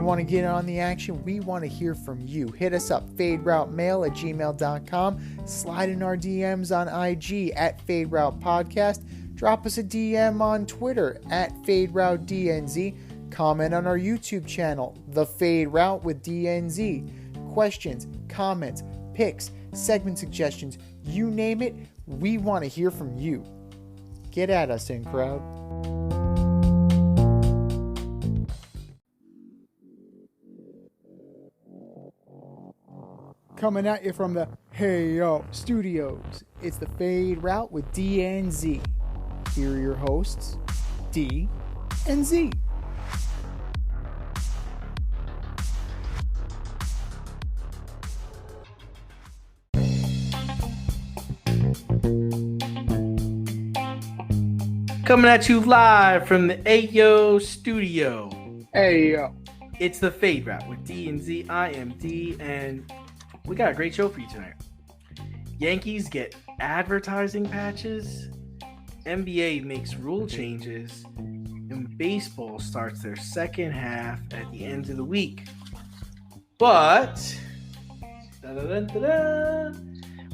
You want to get on the action? We want to hear from you. Hit us up, faderoutemail@gmail.com. Slide in our DMs on IG @FadeRoutePodcast. Drop us a DM on Twitter @FadeRouteDNZ. Comment on our YouTube channel, The Fade Route with DNZ. Questions, comments, picks, segment suggestions, you name it, we want to hear from you. Get at us, in crowd. Coming at you from the Hey Yo Studios, it's The Fade Route with DNZ. Here are your hosts, D and Z. Coming at you live from the Ayo Studio. Hey yo. It's the Fade Route with D and Z. I am D, and we got a great show for you tonight. Yankees get advertising patches, NBA makes rule changes, and baseball starts their second half at the end of the week. But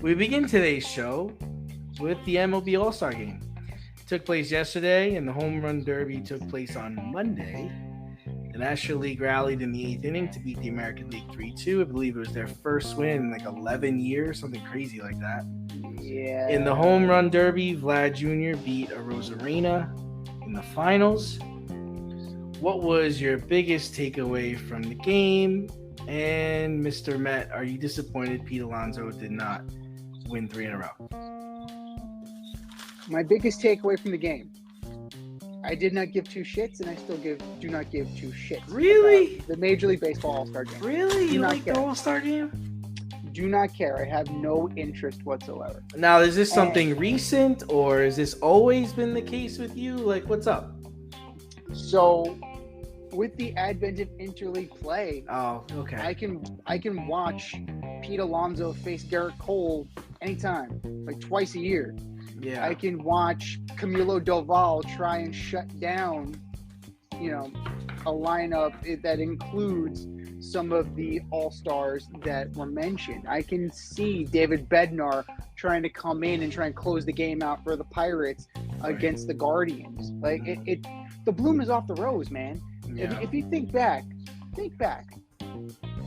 we begin today's show with the MLB All Star Game. Took place yesterday, and the Home Run Derby took place on Monday. The National League rallied in the 8th inning to beat the American League 3-2. I believe it was their first win in like 11 years, something crazy like that. Yeah. In the Home Run Derby, Vlad Jr. beat Arozarena in the finals. What was your biggest takeaway from the game? And Mr. Met, are you disappointed Pete Alonso did not win 3 in a row? My biggest takeaway from the game, I did not give two shits, and I still do not give two shits. Really? The Major League Baseball All-Star Game. Really? You like the All-Star Game? Do not care. I have no interest whatsoever. Now, is this something recent, or has this always been the case with you? Like, what's up? So, with the advent of interleague play, okay, I can watch Pete Alonso face Garrett Cole anytime, like twice a year. Yeah. I can watch Camilo Doval try and shut down, a lineup that includes some of the all-stars that were mentioned. I can see David Bednar trying to come in and try and close the game out for the Pirates against the Guardians. Like the bloom is off the rose, man. Yeah. If you think back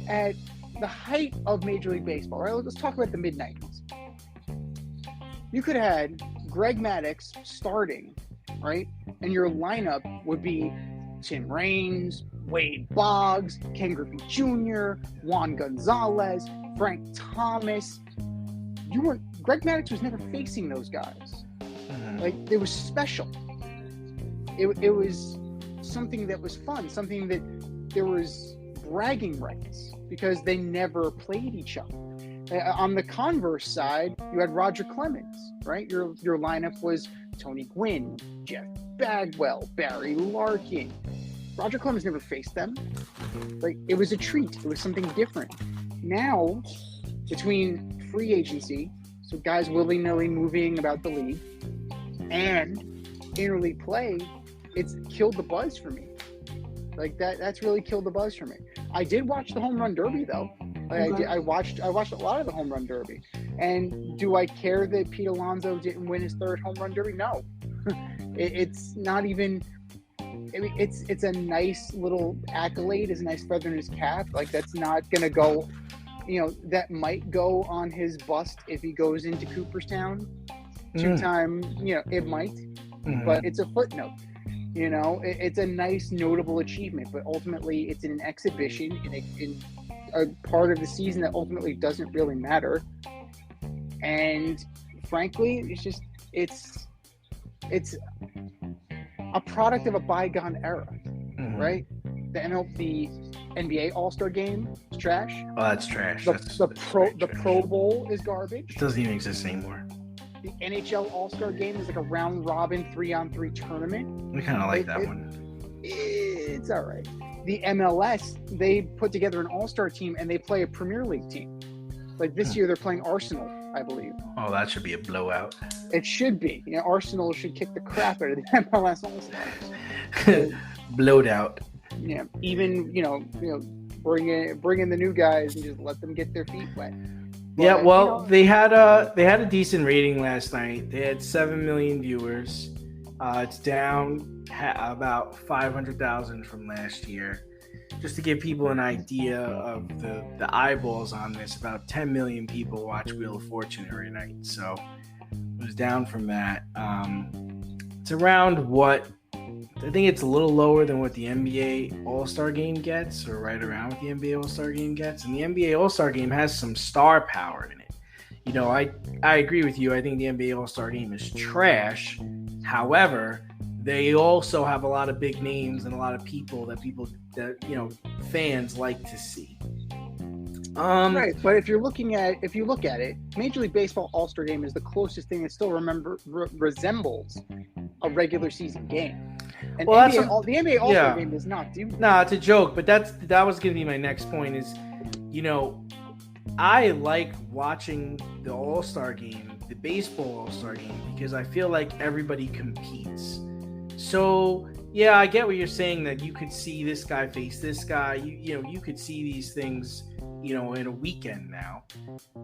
at the height of Major League Baseball, right? Let's talk about the mid-90s. You could have had Greg Maddux starting, right? And your lineup would be Tim Raines, Wade Boggs, Ken Griffey Jr., Juan Gonzalez, Frank Thomas. Greg Maddux was never facing those guys. Like, it was special. It was something that was fun, something that there was bragging rights because they never played each other. On the converse side, you had Roger Clemens, right? Your lineup was Tony Gwynn, Jeff Bagwell, Barry Larkin. Roger Clemens never faced them. Like, it was a treat. It was something different. Now, between free agency, so guys willy-nilly moving about the league, and interleague play, it's killed the buzz for me. Like, that's really killed the buzz for me. I did watch the Home Run Derby, though. I watched a lot of the Home Run Derby. And do I care that Pete Alonso didn't win his 3rd Home Run Derby? No. It's not even... I mean, it's a nice little accolade. It's a nice feather in his cap. Like, that's not going to go... that might go on his bust if he goes into Cooperstown. 2-time, it might. But it's a footnote. It's a nice, notable achievement. But ultimately, it's in an exhibition in a part of the season that ultimately doesn't really matter. And frankly, it's a product of a bygone era, right? The NBA All Star Game is trash. Oh, that's trash. The Pro Bowl is garbage. It doesn't even exist anymore. The NHL All Star Game is like a round robin 3-on-3 tournament. We kind of like that one. It's all right. The MLS, they put together an all-star team and they play a Premier League team. Like this year, they're playing Arsenal, I believe. Oh, that should be a blowout. It should be. Arsenal should kick the crap out of the MLS All-Stars. Blowed out. even bring in the new guys and just let them get their feet wet. But, yeah, well, they had a decent rating last night. They had 7 million viewers. It's down about 500,000 from last year. Just to give people an idea of the eyeballs on this, about 10 million people watch Wheel of Fortune every night. So it was down from that. It's around what I think it's a little lower than what the NBA All Star Game gets, or right around what the NBA All Star Game gets. And the NBA All Star Game has some star power in it. I agree with you. I think the NBA All Star Game is trash. However, they also have a lot of big names and a lot of people that fans like to see. Right, but if you look at it, Major League Baseball All Star Game is the closest thing that still resembles a regular season game. And the NBA All Star Game does not do that. No, it's a joke, but that was going to be my next point. Is I like watching the All Star Game, the baseball All Star Game, because I feel like everybody competes. So yeah, I get what you're saying, that you could see this guy face this guy. You could see these things, in a weekend now.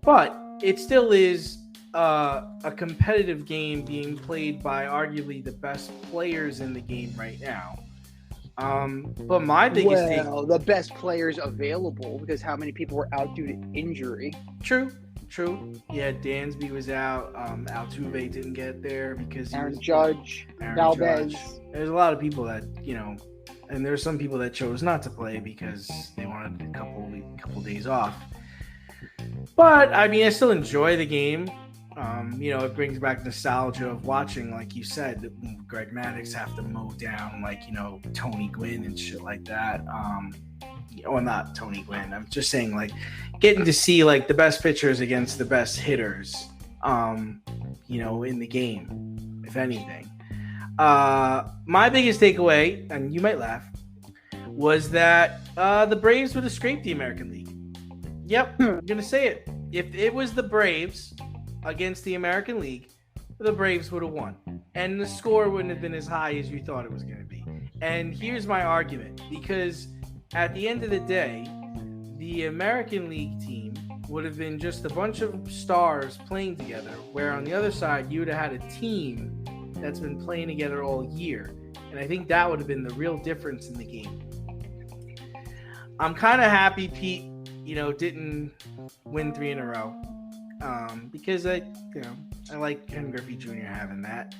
But it still is a competitive game being played by arguably the best players in the game right now. But my biggest the best players available, because how many people were out due to injury? True. Yeah, Dansby was out. Altuve didn't get there because Aaron Judge, Valdez. There's a lot of people that and there's some people that chose not to play because they wanted a couple days off. But I mean, I still enjoy the game. It brings back nostalgia of watching, like you said, Greg Maddux have to mow down Tony Gwynn and shit like that. Well, not Tony Gwynn. I'm just saying, getting to see the best pitchers against the best hitters, in the game, if anything. My biggest takeaway, and you might laugh, was that the Braves would have scraped the American League. Yep, I'm gonna say it. If it was the Braves against the American League, the Braves would have won, and the score wouldn't have been as high as you thought it was going to be. And here's my argument, because at the end of the day, the American League team would have been just a bunch of stars playing together, where on the other side, you would have had a team that's been playing together all year. And I think that would have been the real difference in the game. I'm kind of happy Pete, didn't win 3 in a row. Because I like Ken Griffey Jr. having that.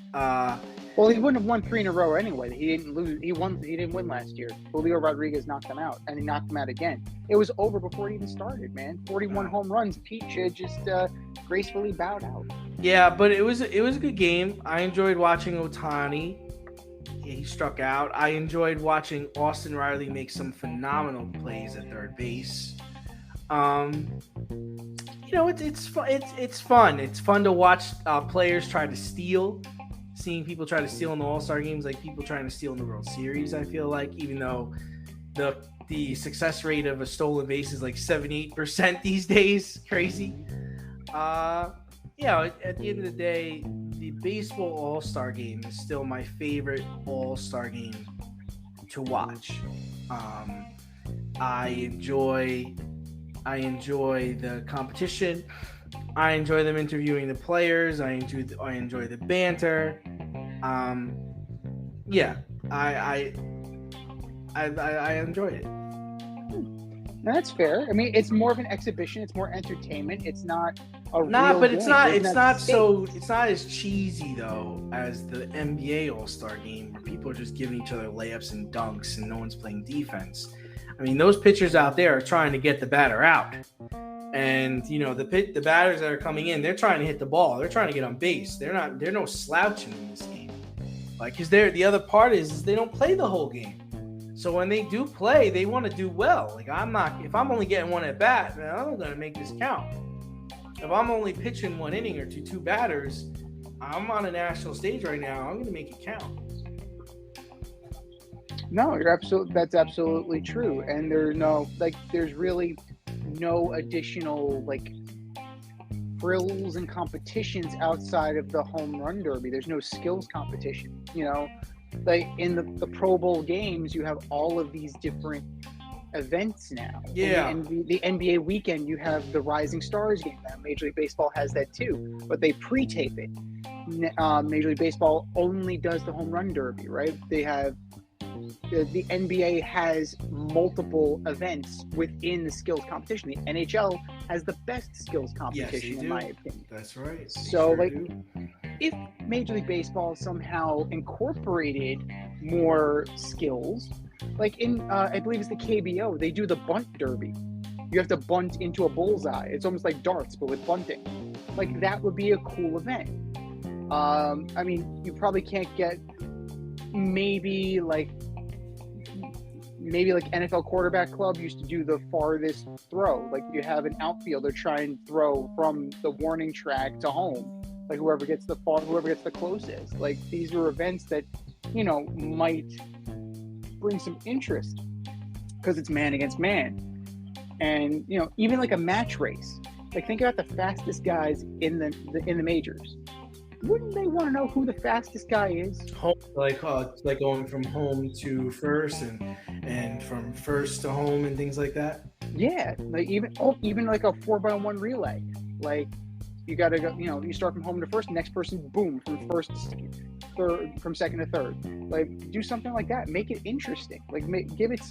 Well, he wouldn't have won 3 in a row anyway. He didn't lose. He didn't win last year. Julio Rodriguez knocked him out, and he knocked him out again. It was over before it even started, man. 41 home runs. Pete should just gracefully bowed out. Yeah, but it was a good game. I enjoyed watching Ohtani. He struck out. I enjoyed watching Austin Riley make some phenomenal plays at third base. It's fun. It's fun to watch players try to steal. Seeing people try to steal in the All-Star games, like people trying to steal in the World Series. I feel like, even though the success rate of a stolen base is 78% these days, crazy. At the end of the day, the baseball All-Star game is still my favorite All-Star game to watch. I enjoy the competition. I enjoy them interviewing the players. I enjoy the banter. I enjoy it. That's fair. I mean, it's more of an exhibition. It's more entertainment. It's not a but it's game. not. It's not as cheesy though as the NBA All Star Game, where people are just giving each other layups and dunks, and no one's playing defense. I mean, those pitchers out there are trying to get the batter out. And, the batters that are coming in, they're trying to hit the ball. They're trying to get on base. They're no slouching in this game. Because the other part is they don't play the whole game. So when they do play, they want to do well. If I'm only getting one at bat, then I'm going to make this count. If I'm only pitching one inning or two batters, I'm on a national stage right now. I'm going to make it count. No, that's absolutely true. And there's really no additional frills and competitions outside of the home run derby. There's no skills competition. like in the Pro Bowl games, you have all of these different events now. Yeah. And the NBA weekend, you have the Rising Stars game. Now, Major League Baseball has that too, but they pre-tape it. Major League Baseball only does the home run derby, right? They have the NBA has multiple events within the skills competition. The NHL has the best skills competition, in my opinion. That's right. So, if Major League Baseball somehow incorporated more skills, like in, I believe it's the KBO, they do the bunt derby. You have to bunt into a bullseye. It's almost like darts, but with bunting. Like, that would be a cool event. I mean, you probably can't get maybe like NFL quarterback club used to do the farthest throw. Like, you have an outfielder try and throw from the warning track to home. Like, whoever gets the closest. Like, these are events that, might bring some interest because it's man against man. And, even like a match race. Like, think about the fastest guys in the majors. Wouldn't they want to know who the fastest guy is? Like going from home to first and from first to home and things like that. Yeah, like even like a 4x1 relay. Like, you got to go. You start from home to first. Next person, boom, from first to second, third, from second to third. Like, do something like that. Make it interesting. Like, give it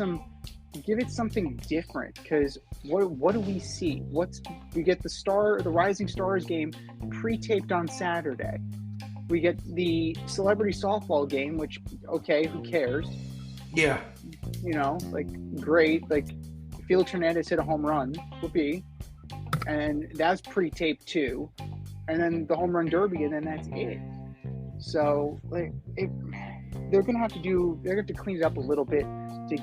something different. Because what do we see? We get the Rising Stars game pre-taped on Saturday. We get the celebrity softball game, which, okay, who cares? Yeah. Like, great. Like, Felix Hernandez hit a home run, whoopee. And that's pre-taped too. And then the home run derby, and then that's it. So, like, they're gonna have to clean it up a little bit to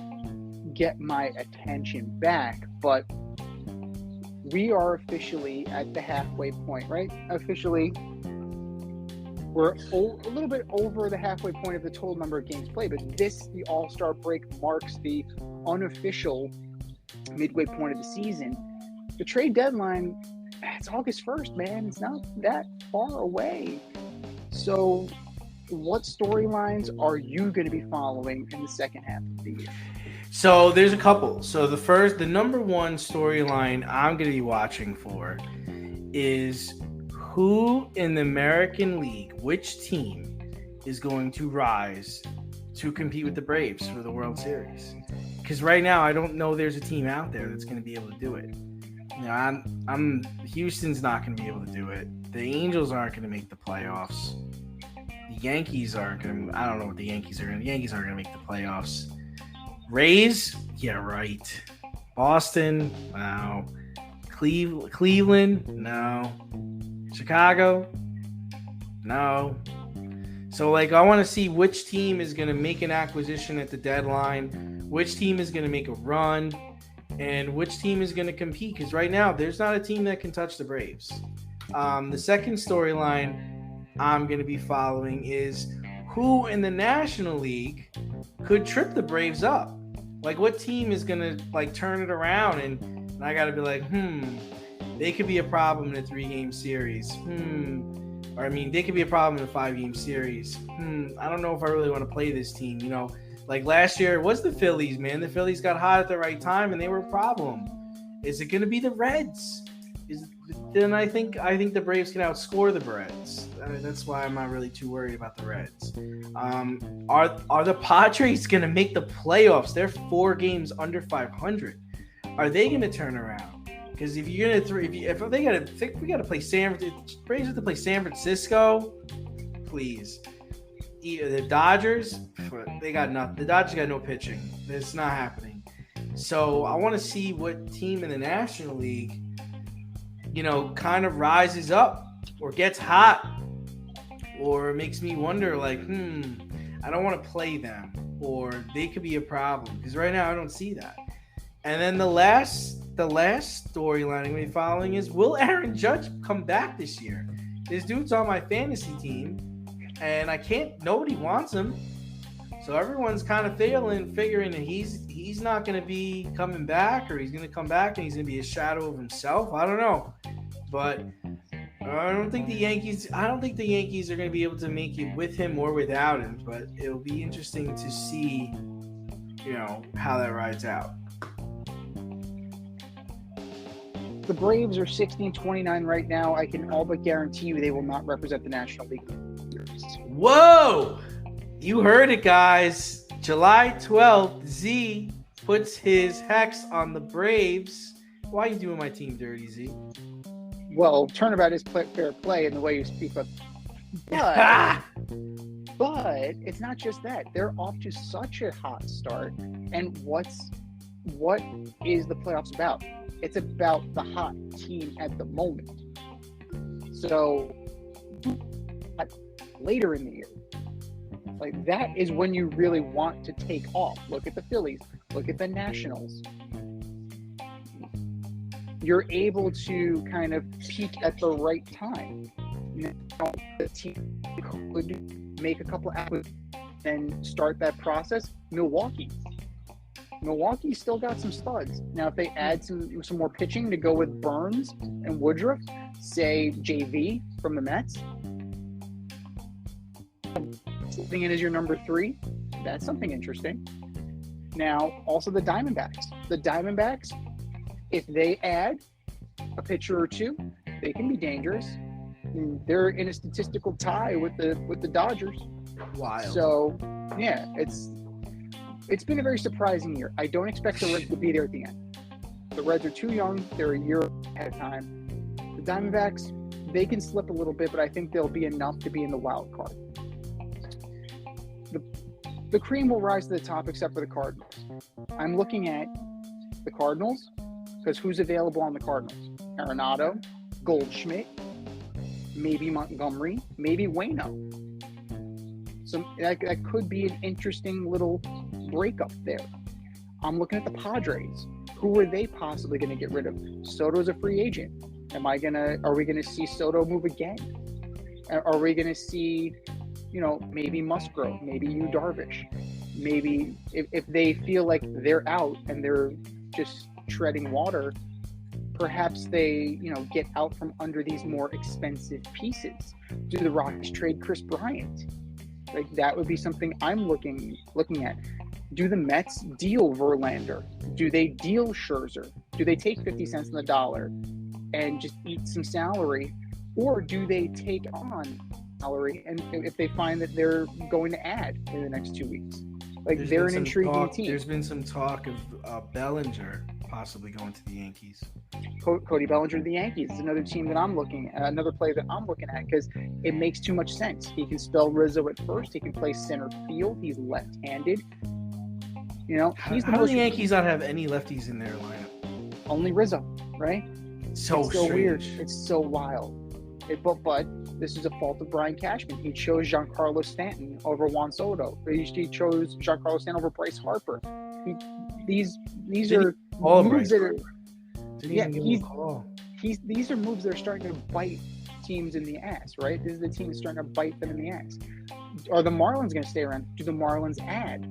get my attention back. But we are officially at the halfway point, right? Officially, we're a little bit over the halfway point of the total number of games played. But the All-Star break marks the unofficial midway point of the season. The trade deadline, it's August 1st, man. It's not that far away. So what storylines are you going to be following in the second half of the year? So there's a couple. So the number one storyline I'm going to be watching for is who in the American League, which team is going to rise to compete with the Braves for the World Series. Because right now I don't know there's a team out there that's going to be able to do it. Houston's not going to be able to do it. The Angels aren't going to make the playoffs. The Yankees aren't going to. I don't know what the Yankees are going to. The Yankees aren't going to make the playoffs. Rays, yeah, right. Boston, no. Cleveland, no. Chicago, no. So, I want to see which team is going to make an acquisition at the deadline, which team is going to make a run, and which team is going to compete. Because right now, there's not a team that can touch the Braves. The second storyline I'm going to be following is who in the National League could trip the Braves up. Like, what team is going to, turn it around? And I got to be like, they could be a problem in a 3-game series. They could be a problem in a 5-game series. I don't know if I really want to play this team. Like last year, it was the Phillies, man. The Phillies got hot at the right time, and they were a problem. Is it going to be the Reds? Then I think the Braves can outscore the Reds. That's why I'm not really too worried about the Reds. Are the Padres going to make the playoffs? They're 4 games under 500. Are they going to turn around? Because if you're going to we got to play Braves have to play San Francisco, please. The Dodgers, they got nothing. The Dodgers got no pitching. It's not happening. So I want to see what team in the National League, kind of rises up or gets hot or makes me wonder, I don't want to play them, or they could be a problem. Because right now I don't see that. And then the last storyline I'm going to be following is, will Aaron Judge come back this year? This dude's on my fantasy team. And nobody wants him. So everyone's kind of figuring that he's not going to be coming back, or he's going to come back and he's going to be a shadow of himself. I don't know. But I don't think the Yankees are going to be able to make it with him or without him, but it'll be interesting to see, how that rides out. The Braves are 16-29 right now. I can all but guarantee you they will not represent the National League. Whoa! You heard it, guys. July 12th, Z puts his hex on the Braves. Why are you doing my team dirty, Z? Well, turnabout is fair play in the way you speak, but it's not just that. They're off to such a hot start. And what is the playoffs about? It's about the hot team at the moment. So later in the year, like that is when you really want to take off. Look at the Phillies. Look at the Nationals. You're able to kind of peak at the right time. Now, the team could make a couple acquisitions and start that process. Milwaukee's still got some studs. Now, if they add some more pitching to go with Burns and Woodruff, say JV from the Mets, sitting in as your number 3, that's something interesting. Now, also the Diamondbacks. The Diamondbacks, if they add a pitcher or two, they can be dangerous. They're in a statistical tie with the Dodgers. Wild. So, yeah, it's been a very surprising year. I don't expect the Reds to be there at the end. The Reds are too young. They're a year ahead of time. The Diamondbacks, they can slip a little bit, but I think they'll be enough to be in the wild card. The cream will rise to the top except for the Cardinals. I'm looking at the Cardinals because who's available on the Cardinals? Arenado, Goldschmidt, maybe Montgomery, maybe Waino. So that could be an interesting little breakup there. I'm looking at the Padres. Who are they possibly going to get rid of? Soto's a free agent. Are we going to see Soto move again? Are we going to see, maybe Musgrove, maybe Yu Darvish? Maybe if they feel like they're out and they're just treading water, perhaps they, get out from under these more expensive pieces. Do the Rockies trade Chris Bryant? Like that would be something I'm looking at. Do the Mets deal Verlander? Do they deal Scherzer? Do they take 50 cents on the dollar and just eat some salary? Or do they take on salary and if they find that they're going to add in the next 2 weeks? They're an intriguing team. There's been some talk of Bellinger possibly going to the Yankees. Cody Bellinger to the Yankees is another team that I'm looking at, another player that I'm looking at because it makes too much sense. He can spell Rizzo at first. He can play center field. He's left-handed. How do the Yankees not have any lefties in their lineup? Only Rizzo, right? It's so strange. Weird. It's so wild. But this is a fault of Brian Cashman. He chose Giancarlo Stanton over Juan Soto. He chose Giancarlo Stanton over Bryce Harper. These are moves that are. These are moves that are starting to bite teams in the ass, right? This is the team that's starting to bite them in the ass. Are the Marlins going to stay around? Do the Marlins add?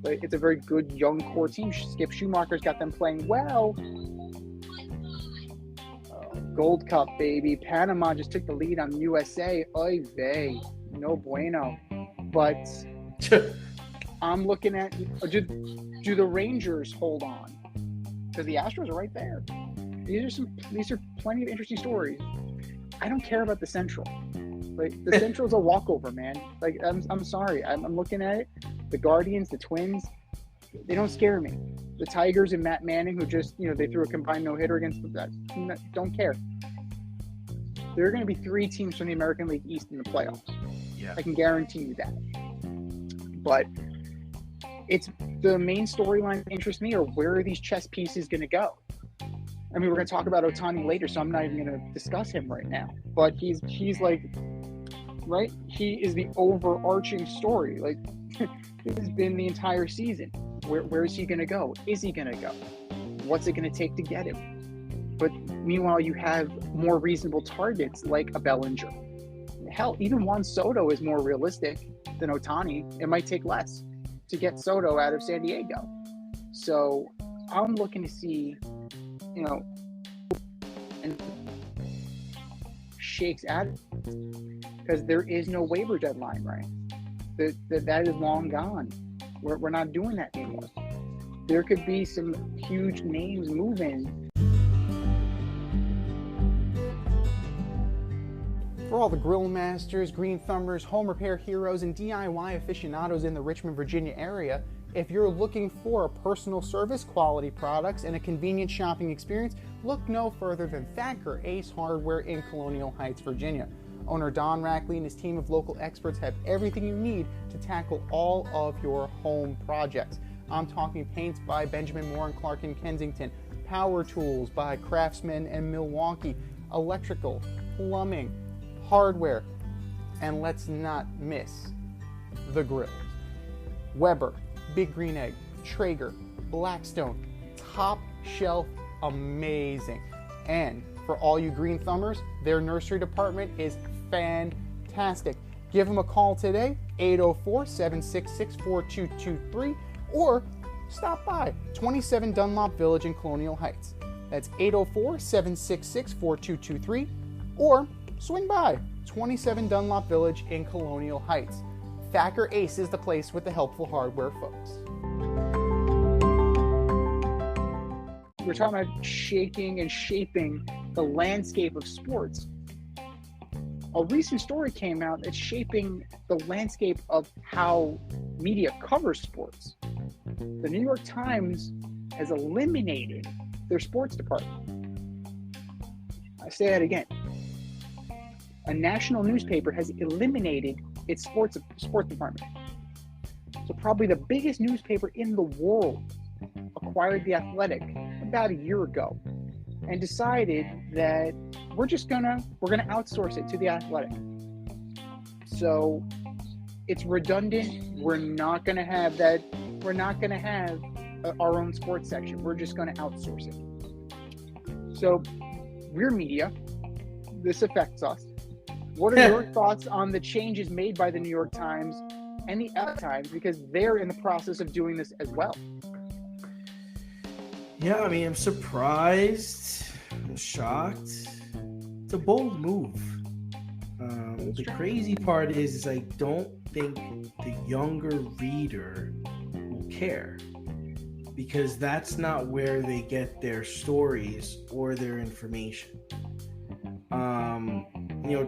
But it's a very good young core team. Skip Schumacher's got them playing well. Gold Cup, baby. Panama just took the lead on USA. Oy vey. No bueno. But I'm looking at, do the Rangers hold on? Because the Astros are right there. These are plenty of interesting stories. I don't care about the Central. The Central's a walkover, man. I'm sorry. I'm looking at it. The Guardians, the Twins, they don't scare me. The Tigers and Matt Manning, who just, they threw a combined no-hitter against that. Don't care. There are going to be 3 teams from the American League East in the playoffs. Yeah. I can guarantee you that. But it's the main storyline that interests me, or where are these chess pieces going to go? I mean, we're going to talk about Ohtani later, so I'm not even going to discuss him right now. But he's right? He is the overarching story. This has been the entire season. Where is he going to go? Is he going to go? What's it going to take to get him? But meanwhile, you have more reasonable targets like a Bellinger. Hell, even Juan Soto is more realistic than Ohtani. It might take less to get Soto out of San Diego. So I'm looking to see, shakes out, because there is no waiver deadline, right? That is long gone. We're not doing that anymore. There could be some huge names moving. For all the grill masters, green thumbers, home repair heroes, and DIY aficionados in the Richmond, Virginia area, if you're looking for personal service, quality products, and a convenient shopping experience, look no further than Thacker Ace Hardware in Colonial Heights, Virginia. Owner Don Rackley and his team of local experts have everything you need to tackle all of your home projects. I'm talking paints by Benjamin Moore and Clark in Kensington, power tools by Craftsman and Milwaukee, electrical, plumbing, hardware, and let's not miss the grills. Weber, Big Green Egg, Traeger, Blackstone, top shelf, amazing. And for all you green thumbers, their nursery department is fantastic. Give them a call today, 804-766-4223, or stop by 27 Dunlop Village in Colonial Heights. That's 804-766-4223, or swing by 27 Dunlop Village in Colonial Heights. Thacker Ace is the place with the helpful hardware folks. We're talking about shaking and shaping the landscape of sports. A recent story came out that's shaping the landscape of how media covers sports. The New York Times has eliminated their sports department. I say that again. A national newspaper has eliminated its sports department. So probably the biggest newspaper in the world acquired The Athletic about a year ago and decided that we're gonna outsource it to The Athletic. So it's redundant. We're not gonna have that. We're not gonna have our own sports section. We're just gonna outsource it. So we're media. This affects us. What are your thoughts on the changes made by the New York Times and the LA Times, because they're in the process of doing this as well? Yeah, I mean, I'm surprised. I'm shocked. It's a bold move. The crazy part is I don't think the younger reader will care, because that's not where they get their stories or their information.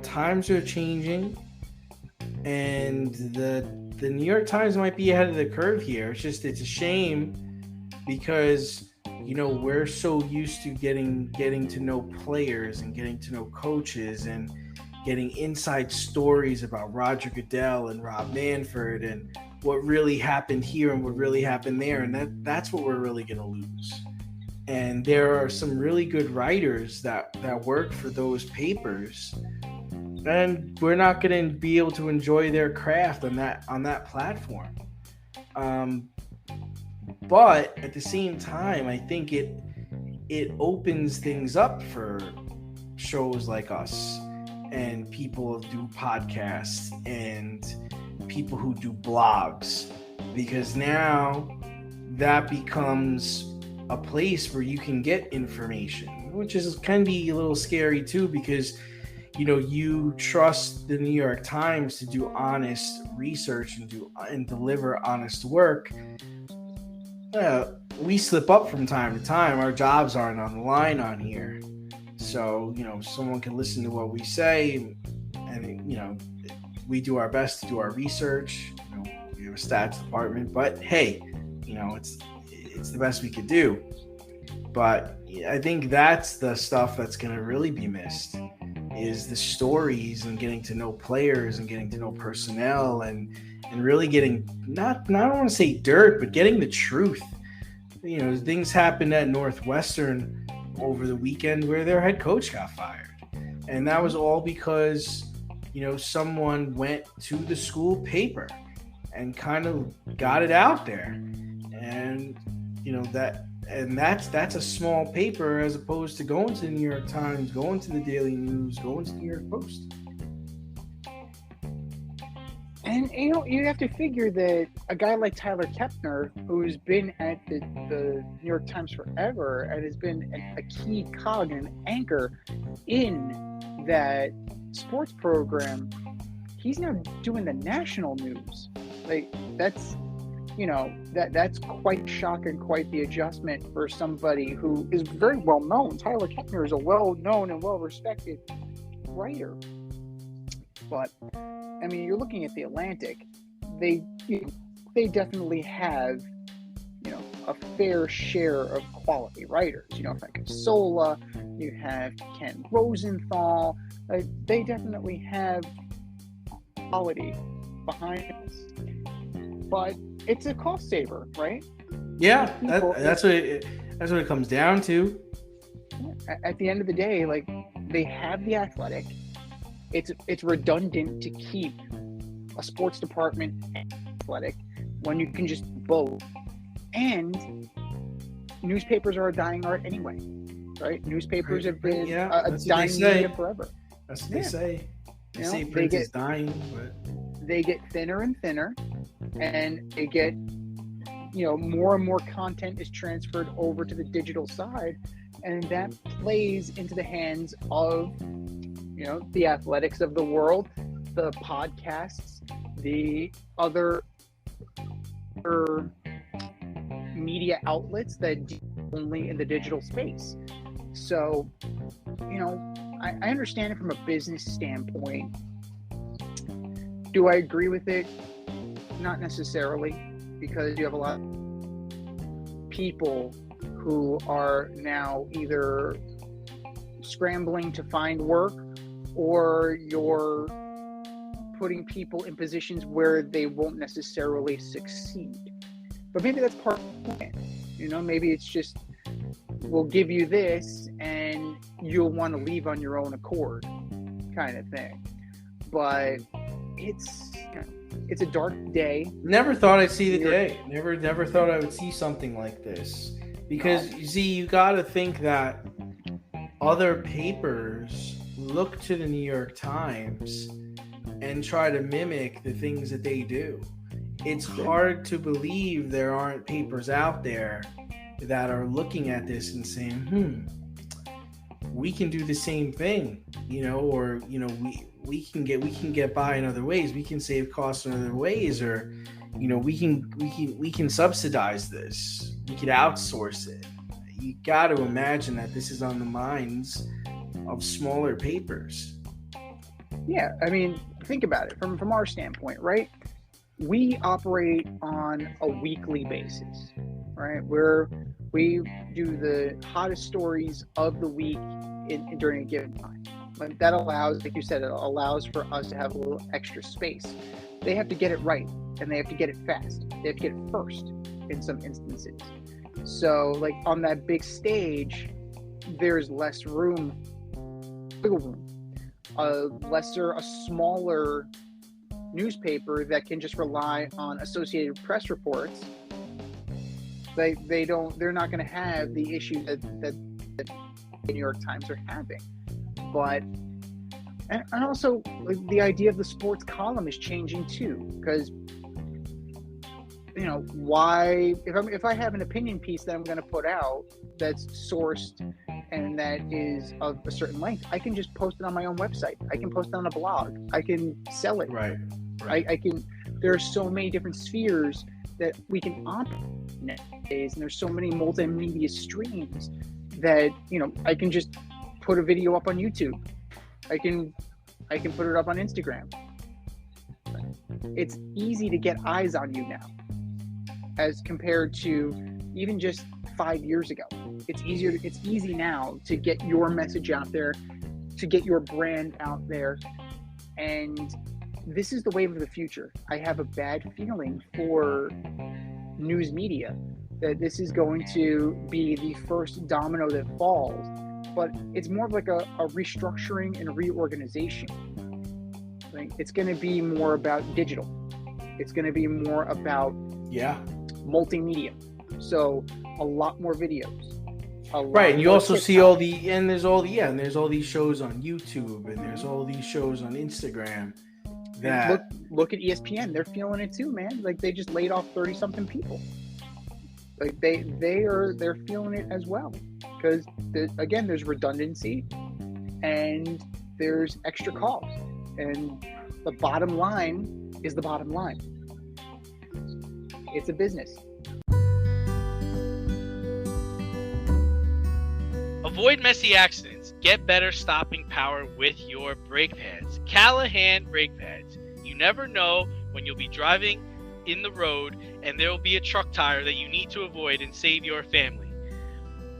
Times are changing, and the New York Times might be ahead of the curve here. It's a shame, because we're so used to getting to know players and getting to know coaches and getting inside stories about Roger Goodell and Rob Manfred and what really happened here and what really happened there, and that's what we're really going to lose. And there are some really good writers that work for those papers, and we're not going to be able to enjoy their craft on that platform. But at the same time, I think it opens things up for shows like us and people who do podcasts and people who do blogs, because now that becomes a place where you can get information, which can be a little scary too, because you trust the New York Times to do honest research and deliver honest work. We slip up from time to time. Our jobs aren't on the line on here, so someone can listen to what we say, and we do our best to do our research. We have a stats department, but hey, it's the best we could do. But I think that's the stuff that's going to really be missed, is the stories and getting to know players and getting to know personnel and really getting I don't want to say dirt, but getting the truth. Things happened at Northwestern over the weekend where their head coach got fired, and that was all because someone went to the school paper and kind of got it out there, and that's a small paper as opposed to going to the New York Times, going to the Daily News, going to the New York Post. And you have to figure that a guy like Tyler Kepner, who's been at the New York Times forever and has been a key cog and an anchor in that sports program, he's now doing the national news. Like, that's, that's quite shocking, quite the adjustment for somebody who is very well known. Tyler Kepner is a well known and well respected writer. But I mean, you're looking at the Atlantic. They definitely have, a fair share of quality writers. Frank Sola, you have Ken Rosenthal. They definitely have quality behind this. But it's a cost saver, right? Yeah, that's what it comes down to. At the end of the day, like, they have The Athletic. It's redundant to keep a sports department and Athletic when you can just both. And newspapers are a dying art anyway, right? Newspapers have been a dying medium forever. That's what they say. They say print is dying, but they get thinner and thinner, and they get, more and more content is transferred over to the digital side, and that plays into the hands of, the Athletics of the world, the podcasts, the other media outlets that deal only in the digital space. So, I understand it from a business standpoint. Do I agree with it? Not necessarily, because you have a lot of people who are now either scrambling to find work, or you're putting people in positions where they won't necessarily succeed. But maybe that's part of the plan. Maybe it's just, we'll give you this and you'll want to leave on your own accord, kind of thing. But it's a dark day. Never thought I'd see the day. Never thought I would see something like this. Because, you see, you got to think that other papers look to the New York Times and try to mimic the things that they do. It's hard to believe there aren't papers out there that are looking at this and saying, we can do the same thing, or we can get by in other ways. We can save costs in other ways, or we can subsidize this. We could outsource it. You got to imagine that this is on the minds of smaller papers. Yeah, I mean, think about it from our standpoint, right? We operate on a weekly basis, right? We do the hottest stories of the week during a given time. Like, that allows, like you said, it allows for us to have a little extra space. They have to get it right, and they have to get it fast. They have to get it first in some instances. So, like, on that big stage, there's less room, wiggle room, a smaller newspaper that can just rely on Associated Press reports. They're not going to have the issue that the New York Times are having. But and also, like, the idea of the sports column is changing too, because why, if I have an opinion piece that I'm going to put out that's sourced and that is of a certain length, I can just post it on my own website. I can post it on a blog. I can sell it. Right. I can. There are so many different spheres that we can operate nowadays, and there's so many multimedia streams that I can just put a video up on YouTube. I can put it up on Instagram. It's easy to get eyes on you now, as compared to even just 5 years ago. It's easy now to get your message out there, to get your brand out there, and this is the wave of the future. I have a bad feeling for news media that this is going to be the first domino that falls, but it's more of like a restructuring and reorganization. Like, it's going to be more about digital. It's going to be more about multimedia. So a lot more videos. Right, and you also TikTok. See there's all these shows on YouTube, and there's all these shows on Instagram. That look at ESPN. They're feeling it too, man. Like, they just laid off 30-something people. Like, they're feeling it as well, because again, there's redundancy, and there's extra cost. And the bottom line is the bottom line. It's a business. Avoid messy accidents. Get better stopping power with your brake pads. Callahan brake pads. You never know when you'll be driving in the road and there will be a truck tire that you need to avoid and save your family.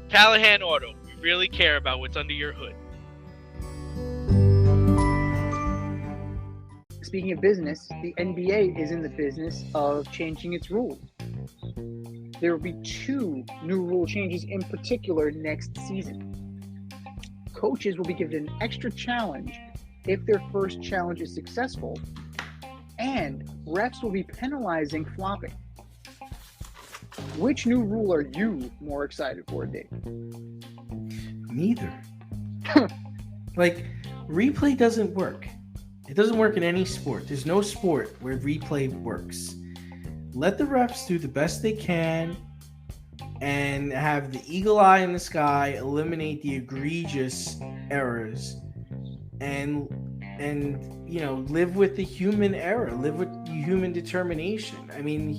Callahan Auto. We really care about what's under your hood. Speaking of business, the NBA is in the business of changing its rules. There will be 2 new rule changes in particular next season. Coaches will be given an extra challenge if their first challenge is successful, and refs will be penalizing flopping. Which new rule are you more excited for, Dave? Neither. Like, replay doesn't work. It doesn't work in any sport. There's no sport where replay works. Let the refs do the best they can and have the eagle eye in the sky, eliminate the egregious errors, and live with the human error, live with the human determination. I mean,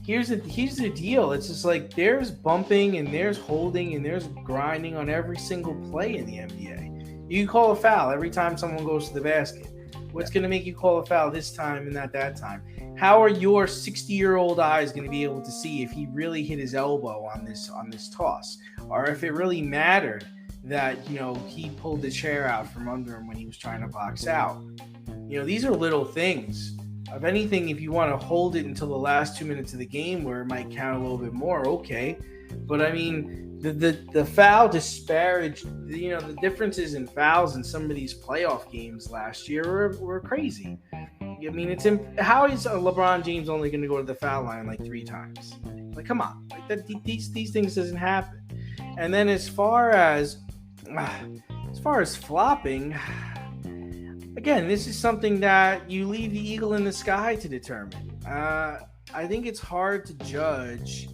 here's the deal. It's just like there's bumping and there's holding and there's grinding on every single play in the NBA. You can call a foul every time someone goes to the basket. What's going to make you call a foul this time and not that time? How are your 60-year-old eyes going to be able to see if he really hit his elbow on this toss, or if it really mattered that he pulled the chair out from under him when he was trying to box out? These are little things. If anything, if you want to hold it until the last 2 minutes of the game where it might count a little bit more, okay. But I mean, the foul disparaged, the differences in fouls in some of these playoff games last year were crazy. I mean, how is LeBron James only going to go to the foul line like 3 times? Like, come on, these things doesn't happen. And then as far as flopping, again, this is something that you leave the eagle in the sky to determine. I think it's hard to judge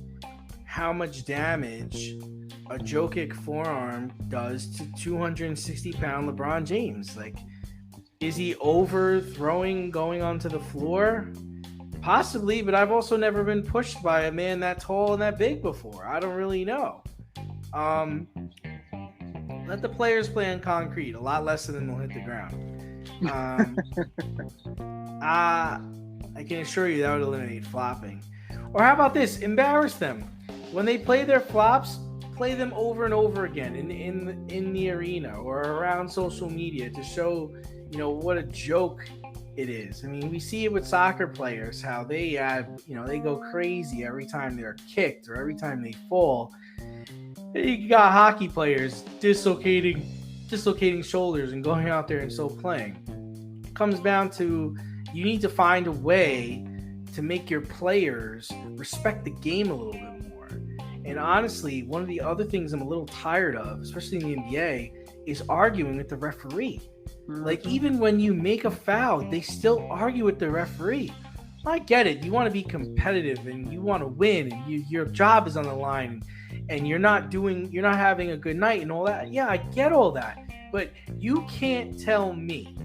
how much damage a Joe kick forearm does to 260-pound LeBron James. Like, is he overthrowing going onto the floor? Possibly, but I've also never been pushed by a man that tall and that big before. I don't really know. Let the players play on concrete. A lot less than they'll hit the ground. I can assure you that would eliminate flopping. Or how about this? Embarrass them. When they play their flops, play them over and over again in the arena or around social media to show, what a joke it is. I mean, we see it with soccer players, how they they go crazy every time they're kicked or every time they fall. You got hockey players dislocating shoulders and going out there and still playing. It comes down to you need to find a way to make your players respect the game a little bit more. And honestly, one of the other things I'm a little tired of, especially in the NBA, is arguing with the referee. Like, even when you make a foul, they still argue with the referee. I get it. You want to be competitive and you want to win and your job is on the line and you're not having a good night and all that. Yeah, I get all that. But you can't tell me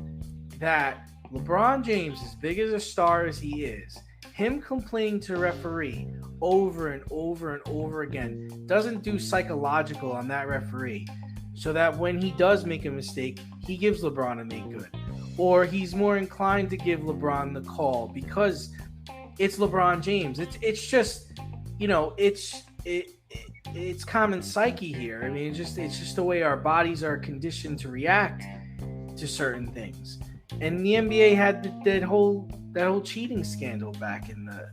that LeBron James, as big as a star as he is, him complaining to a referee over and over and over again doesn't do psychological on that referee, so that when he does make a mistake, he gives LeBron a make good. Or he's more inclined to give LeBron the call because it's LeBron James. It's just, it's common psyche here. I mean, it's just the way our bodies are conditioned to react to certain things. And the NBA had that whole cheating scandal back in the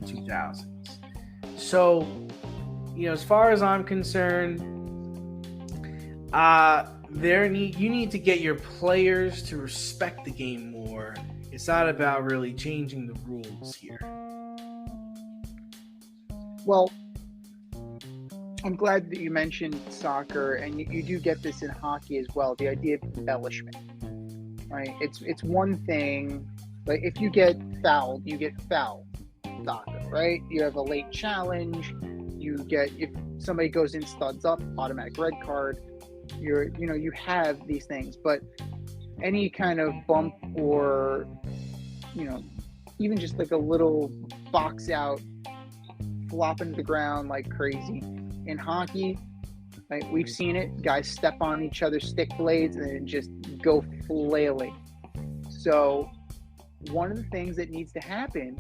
2000s. So, as far as I'm concerned, you need to get your players to respect the game more. It's not about really changing the rules here. Well, I'm glad that you mentioned soccer, and you do get this in hockey as well, the idea of embellishment, right? It's one thing, like if you get fouled, you get fouled, soccer, right? You have a late challenge, if somebody goes in studs up, automatic red card, you have these things. But any kind of bump or, even just like a little box out, flop into the ground like crazy. In hockey, right, we've seen it. Guys step on each other's stick blades and then just go flailing. So one of the things that needs to happen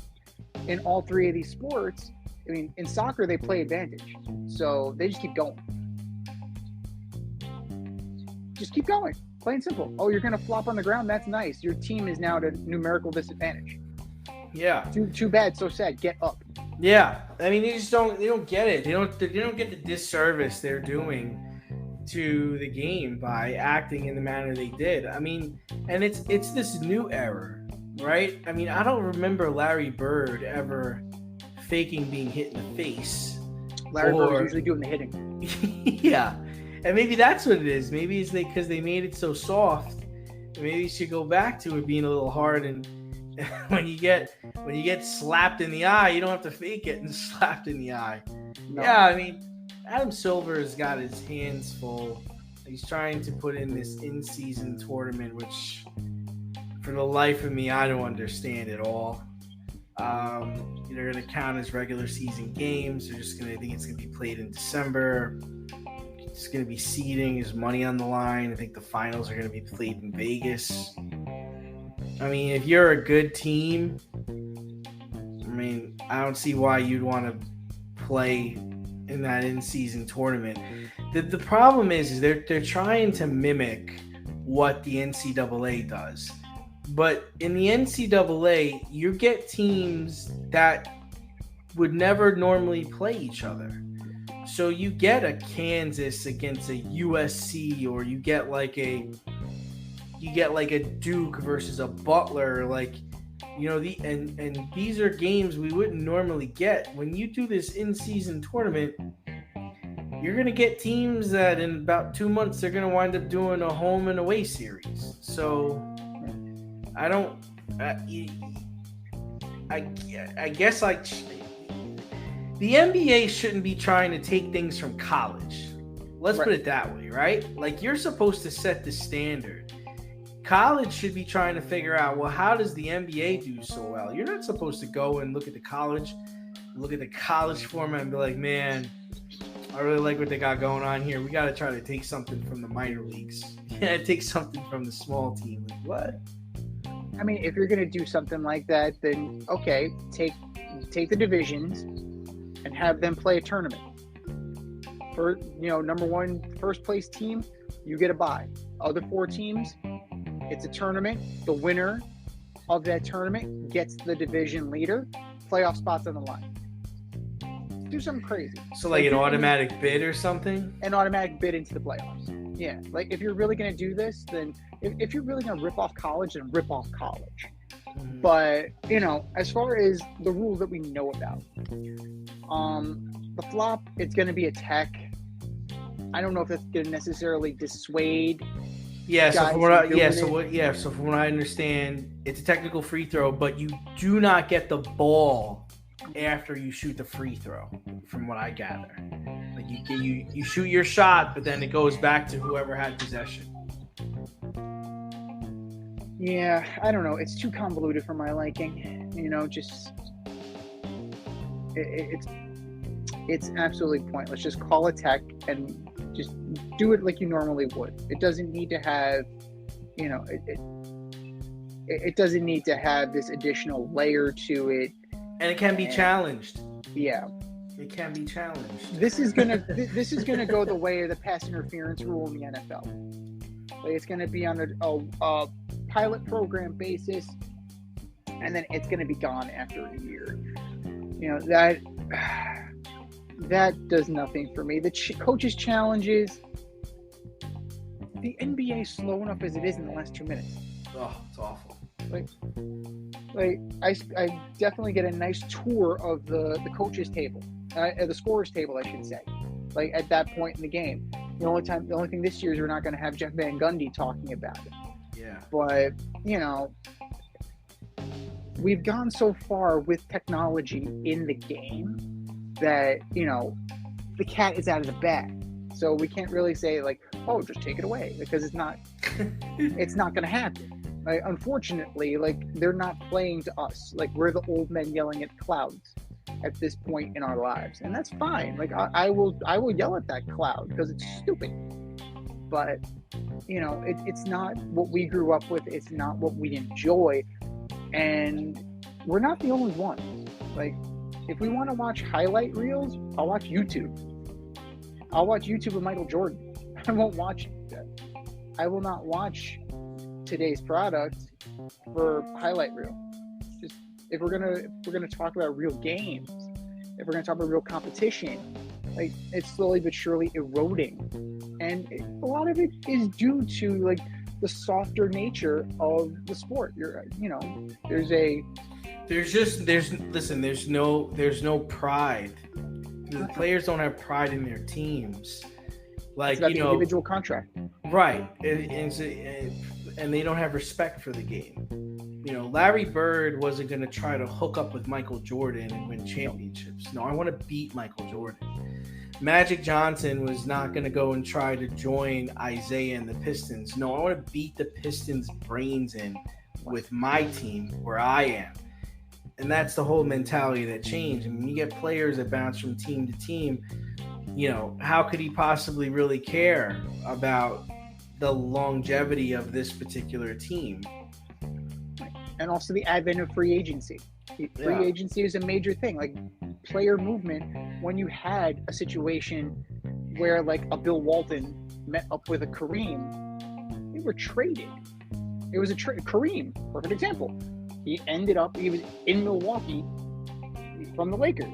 in all three of these sports, in soccer, they play advantage. So they just keep going. Just keep going. Plain and simple. Oh, you're going to flop on the ground? That's nice. Your team is now at a numerical disadvantage. Yeah. Too bad. So sad. Get up. Yeah. They don't get it. They don't get the disservice they're doing to the game by acting in the manner they did. And it's this new era, right? I don't remember Larry Bird ever faking being hit in the face. Larry Bird was usually doing the hitting. Yeah. And maybe that's what it is. Maybe it's because they made it so soft. Maybe you should go back to it being a little hard. And when you get slapped in the eye, you don't have to fake it and slapped in the eye. No. Yeah, Adam Silver has got his hands full. He's trying to put in this in-season tournament, which, for the life of me, I don't understand at all. They're going to count as regular season games. They're just going to think it's going to be played in December. It's going to be seeding. There's money on the line. I think the finals are going to be played in Vegas. If you're a good team, I don't see why you'd want to play in that in-season tournament. The problem is they're trying to mimic what the NCAA does. But in the NCAA, you get teams that would never normally play each other. So you get a Kansas against a USC, or you get like a Duke versus a Butler, and these are games we wouldn't normally get. When you do this in-season tournament, you're going to get teams that in about 2 months they're going to wind up doing a home and away series. So I guess the NBA shouldn't be trying to take things from college. Let's put it that way, right? You're supposed to set the standard. College should be trying to figure out, well, how does the NBA do so well? You're not supposed to go and look at the college format and be like, man, I really like what they got going on here. We got to try to take something from the minor leagues. Yeah, take something from the small team. What? If you're going to do something like that, then okay, take the divisions and have them play a tournament. For number one, first place team, you get a bye. Other 4 teams, it's a tournament. The winner of that tournament gets the division leader. Playoff spots on the line. Do something crazy. So an automatic bid or something? An automatic bid into the playoffs. Yeah. If you're really going to do this, then if you're really going to rip off college, then rip off college. Mm-hmm. But, as far as the rules that we know about, the flop, it's going to be a tech. I don't know if that's going to necessarily dissuade. Yeah. So from what I understand, it's a technical free throw, but you do not get the ball after you shoot the free throw. From what I gather, you shoot your shot, but then it goes back to whoever had possession. Yeah, I don't know. It's too convoluted for my liking. It's absolutely pointless. Just call a tech and just do it like you normally would. It doesn't need to have, it doesn't need to have this additional layer to it. And it can be challenged. Yeah. It can be challenged. This is gonna go the way of the pass interference rule in the NFL. It's gonna be on a pilot program basis, and then it's gonna be gone after a year. That does nothing for me. The coaches' challenges. The NBA is slow enough as it is in the last 2 minutes. Oh, it's awful. I definitely get a nice tour of the coaches' table, the scorers' table, I should say. At that point in the game, the only thing this year is we're not going to have Jeff Van Gundy talking about it. Yeah. But we've gone so far with technology in the game that the cat is out of the bag. So we can't really say oh, just take it away, because it's not It's not going to happen. Like, unfortunately, like, they're not playing to us. Like, we're the old men yelling at clouds at this point in our lives, and that's fine. Like, I will yell at that cloud because it's stupid. But it's not what we grew up with. It's not what we enjoy, and we're not the only ones. Like, if we want to watch highlight reels, I'll watch YouTube. I'll watch YouTube of Michael Jordan. I will not watch today's product for highlight reel. Just if we're gonna talk about real games, if we're gonna talk about real competition, like, it's slowly but surely eroding, and a lot of it is due to like the softer nature of the sport. There's no pride. The players don't have pride in their teams. Like, it's about the individual contract. Right. And they don't have respect for the game. Larry Bird wasn't going to try to hook up with Michael Jordan and win championships. No, I want to beat Michael Jordan. Magic Johnson was not going to go and try to join Isaiah and the Pistons. No, I want to beat the Pistons' brains in with my team where I am. And that's the whole mentality that changed. And when you get players that bounce from team to team, how could he possibly really care about the longevity of this particular team? And also the advent of free agency. Free agency is a major thing. Like, player movement, when you had a situation where like a Bill Walton met up with a Kareem, they were traded. It was Kareem, perfect example. He was in Milwaukee from the Lakers.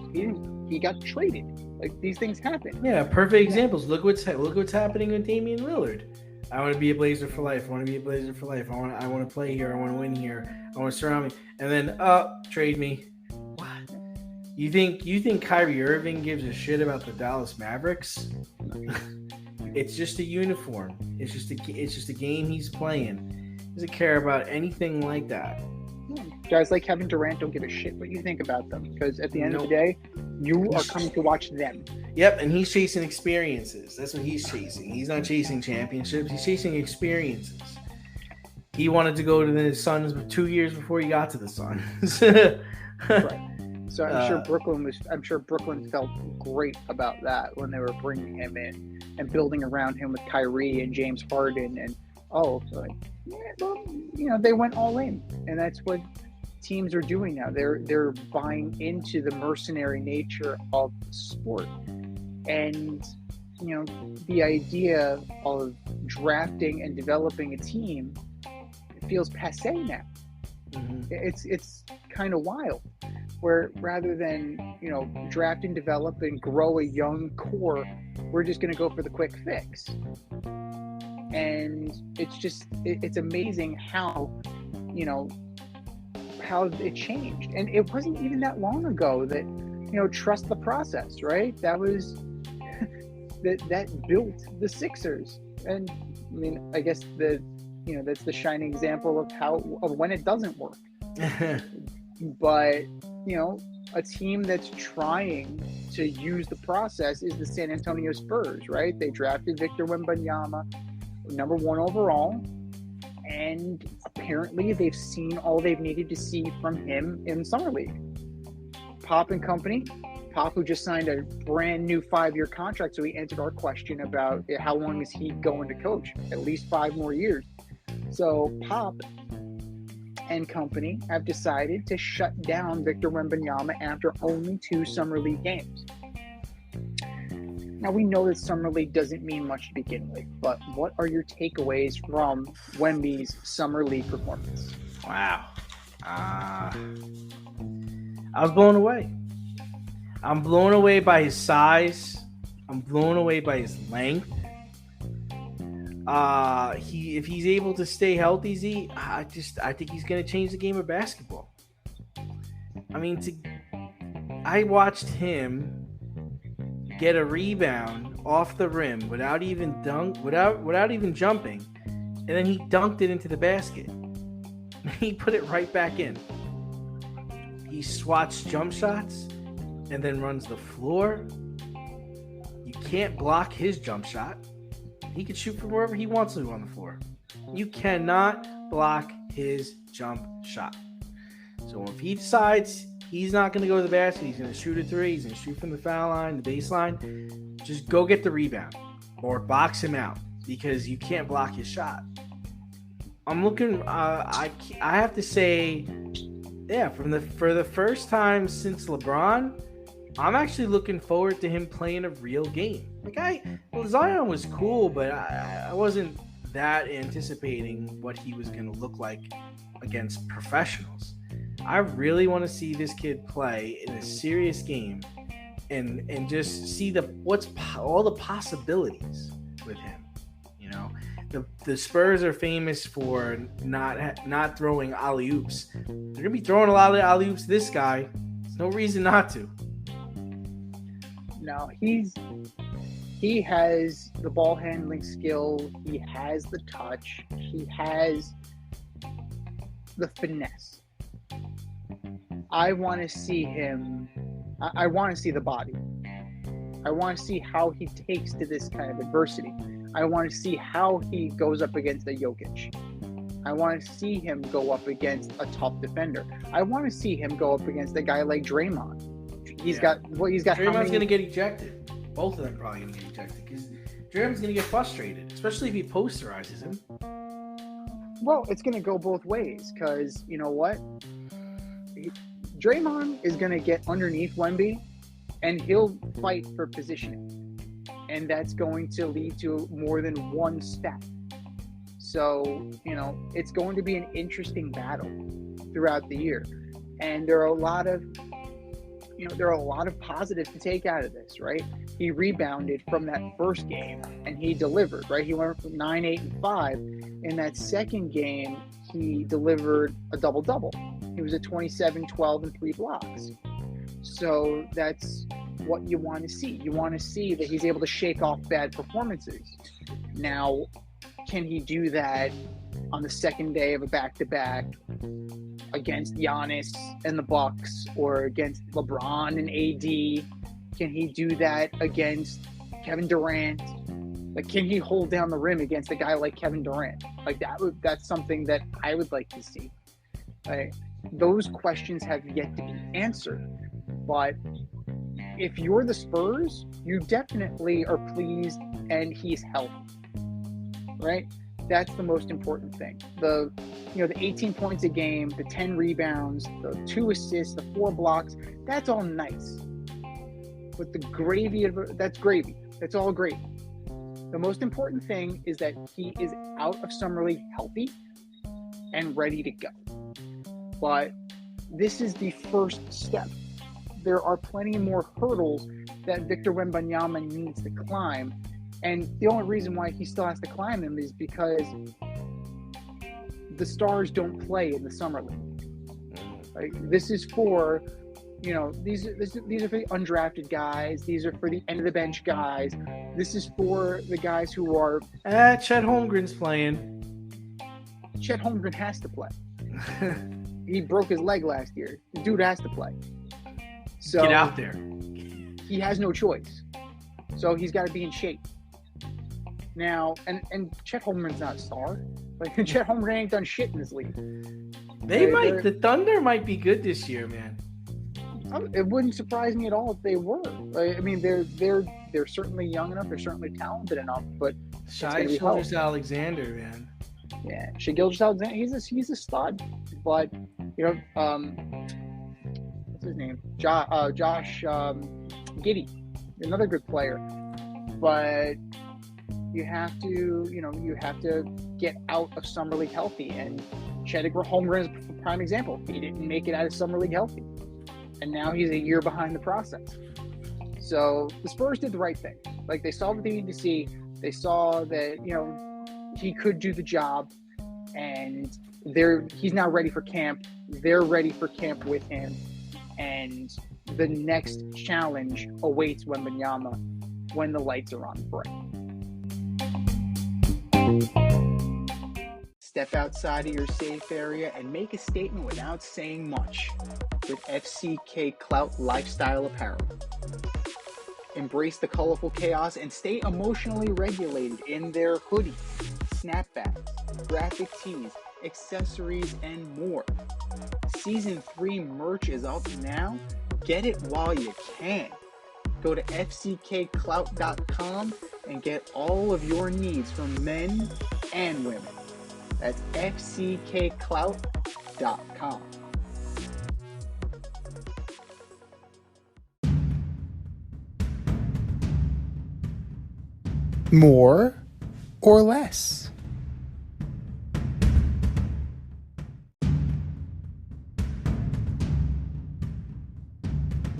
He got traded. Like, these things happen. Yeah, perfect examples. Look what's happening with Damian Lillard. I want to be a Blazer for life. I want to play here. I want to win here. I want to surround me. And then, trade me. What? You think Kyrie Irving gives a shit about the Dallas Mavericks? It's just a uniform. It's just a game he's playing. He doesn't care about anything like that. Guys like Kevin Durant don't give a shit what you think about them, because at the end of the day, you are coming to watch them. Yep, and he's chasing experiences. That's what he's chasing. He's not chasing championships. He's chasing experiences. He wanted to go to the Suns 2 years before he got to the Suns. Right. So I'm sure Brooklyn felt great about that when they were bringing him in and building around him with Kyrie and James Harden and they went all in, and that's what teams are doing now. They're buying into the mercenary nature of the sport, and the idea of drafting and developing a team, it feels passé now. Mm-hmm. It's kind of wild, where rather than draft and develop and grow a young core, we're just going to go for the quick fix. And it's amazing how it changed. And it wasn't even that long ago that trust the process, right? That was that built the Sixers. And I mean, I guess that's the shining example of when it doesn't work. But a team that's trying to use the process is the San Antonio Spurs, right? They drafted Victor Wembanyama, number 1 overall, and apparently they've seen all they've needed to see from him in Summer League. Pop and company. Pop, who just signed a brand new 5-year contract, so he answered our question about how long is he going to coach? At least 5 more years. So Pop and company have decided to shut down Victor Wembanyama after only 2 Summer League games. Now, we know that Summer League doesn't mean much to begin with, but what are your takeaways from Wemby's Summer League performance? Wow. I was blown away. I'm blown away by his size. I'm blown away by his length. If he's able to stay healthy, I think he's going to change the game of basketball. I mean, I watched him get a rebound off the rim without even jumping, and then he dunked it into the basket. He put it right back in. He swats jump shots and then runs the floor. You can't block his jump shot. He can shoot from wherever he wants to on the floor. You cannot block his jump shot. So if he decides he's not going to go to the basket, he's going to shoot a three, he's going to shoot from the foul line, the baseline, just go get the rebound or box him out because you can't block his shot. I'm looking. I have to say, yeah, for the first time since LeBron, I'm actually looking forward to him playing a real game. Zion was cool, but I wasn't that anticipating what he was going to look like against professionals. I really want to see this kid play in a serious game and just see all the possibilities with him. You know, the Spurs are famous for not throwing alley-oops. They're going to be throwing a lot of alley-oops to this guy. There's no reason not to. No, he has the ball handling skill. He has the touch. He has the finesse. I want to see him. I want to see the body. I want to see how he takes to this kind of adversity. I want to see how he goes up against a Jokic. I want to see him go up against a tough defender. I want to see him go up against a guy like Draymond. He's got. Draymond's going to get ejected. Both of them probably going to get ejected because Draymond's going to get frustrated, especially if he posterizes him. Well, it's going to go both ways because you know what? Draymond is going to get underneath Wemby, and he'll fight for positioning, and that's going to lead to more than one step. So, it's going to be an interesting battle throughout the year, and there are a lot of positives to take out of this, right? He rebounded from that first game, and he delivered, right? He went from 9, 8, and 5. In that second game, he delivered a double-double. He was at 27, 12, and 3 blocks. So that's what you want to see. You want to see that he's able to shake off bad performances. Now, can he do that on the second day of a back-to-back against Giannis and the Bucks or against LeBron and AD? Can he do that against Kevin Durant? Can he hold down the rim against a guy like Kevin Durant? That's something that I would like to see. Those questions have yet to be answered. But if you're the Spurs, you definitely are pleased and he's healthy, right? That's the most important thing. The 18 points a game, the 10 rebounds, the 2 assists, the 4 blocks, that's all nice. But that's gravy. That's all gravy. The most important thing is that he is out of Summer League healthy and ready to go. But this is the first step. There are plenty more hurdles that Victor Wembanyama needs to climb. And the only reason why he still has to climb them is because the stars don't play in the Summer League. This is for, these are for the undrafted guys. These are for the end of the bench guys. This is for the guys who are. Chet Holmgren's playing. Chet Holmgren has to play. He broke his leg last year. The dude has to play. So get out there. He has no choice. So he's got to be in shape. Now, and Chet Holmgren's not a star. Chet Holmgren ain't done shit in this league. The Thunder might be good this year, man. It wouldn't surprise me at all if they were. They're certainly young enough. They're certainly talented enough. But Shai Gilgeous-Alexander, man. Yeah, Shai Gilgeous-Alexander. He's a stud. But what's his name? Josh Giddey, another good player. But you have to get out of Summer League healthy. And Chet Holmgren is a prime example. He didn't make it out of Summer League healthy. And now he's a year behind the process. So the Spurs did the right thing. They saw what they needed to see. They saw that, he could do the job. And he's now ready for camp. They're ready for camp with him. And the next challenge awaits Wembanyama when the lights are on bright. Step outside of your safe area and make a statement without saying much with FCK Clout Lifestyle Apparel. Embrace the colorful chaos and stay emotionally regulated in their hoodies, snapbacks, graphic tees, accessories, and more. Season 3 merch is up now. Get it while you can. Go to fckclout.com and get all of your needs from men and women. That's fckclout.com. More or less?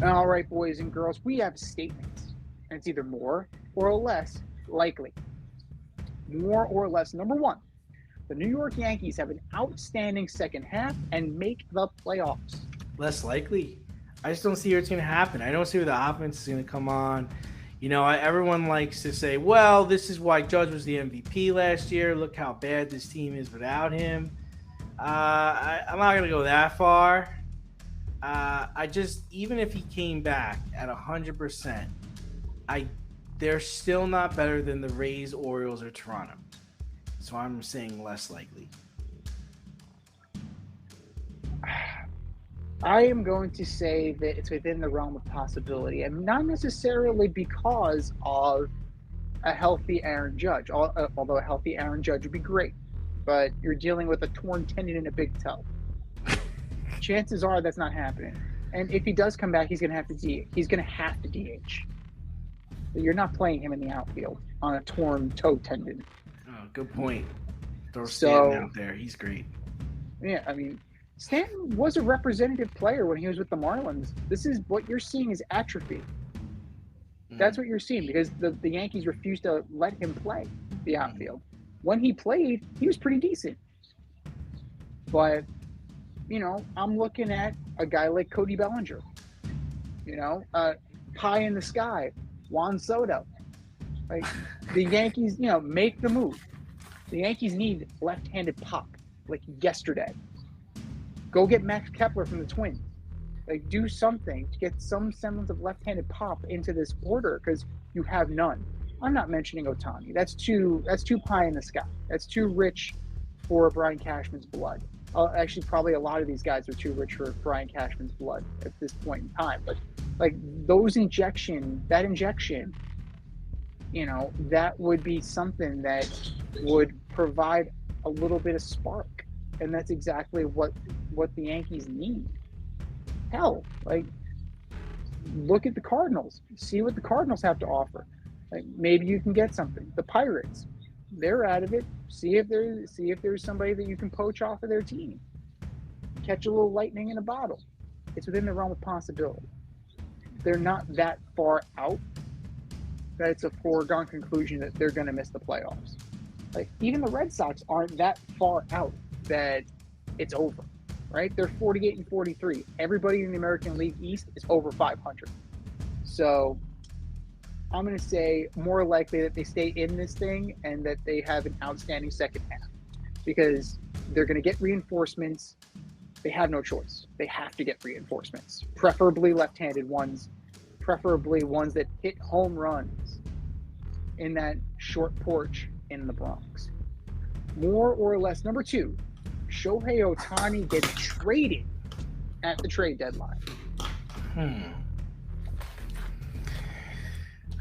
All right, boys and girls, we have statements, and it's either more or less likely. More or less. Number one, the New York Yankees have an outstanding second half and make the playoffs. Less likely. I just don't see where it's going to happen. I don't see where the offense is going to come on. You know, everyone likes to say, well, this is why Judge was the MVP last year. Look how bad this team is without him. I'm not going to go that far. Even if he came back at 100%, they're still not better than the Rays, Orioles, or Toronto. So I'm saying less likely. I am going to say that it's within the realm of possibility, and not necessarily because of a healthy Aaron Judge, although a healthy Aaron Judge would be great, but you're dealing with a torn tendon in a big toe. Chances are that's not happening. And if he does come back, he's going to have to DH. You're not playing him in the outfield on a torn toe tendon. Oh, good point. Throw Stanton out there. He's great. Yeah, I mean, Stanton was a representative player when he was with the Marlins. This is what you're seeing is atrophy. That's what you're seeing because the Yankees refused to let him play the outfield. When he played, he was pretty decent. But, you know, I'm looking at a guy like Cody Bellinger. You know, pie in the sky, Juan Soto. Like, the Yankees, you know, make the move. The Yankees need left-handed pop, like yesterday. Go get Max Kepler from the Twins. Like, do something to get some semblance of left-handed pop into this order because you have none. I'm not mentioning Ohtani. That's too pie in the sky. That's too rich for Brian Cashman's blood. Actually, probably a lot of these guys are too rich for Brian Cashman's blood at this point in time. But like that injection, you know, that would be something that would provide a little bit of spark. And that's exactly what the Yankees need. Hell, like, look at the Cardinals. See what the Cardinals have to offer. Like, maybe you can get something. The Pirates, they're out of it. See if there's somebody that you can poach off of their team. Catch a little lightning in a bottle. It's within the realm of possibility. They're not that far out that it's a foregone conclusion that they're going to miss the playoffs. Like, even the Red Sox aren't that far out that it's over, right? They're 48 and 43. Everybody in the American League East is over 500. So I'm going to say more likely that they stay in this thing and that they have an outstanding second half because they're going to get reinforcements. They have no choice. They have to get reinforcements, preferably left-handed ones, preferably ones that hit home runs in that short porch in the Bronx. More or less. Number 2, Shohei Ohtani gets traded at the trade deadline.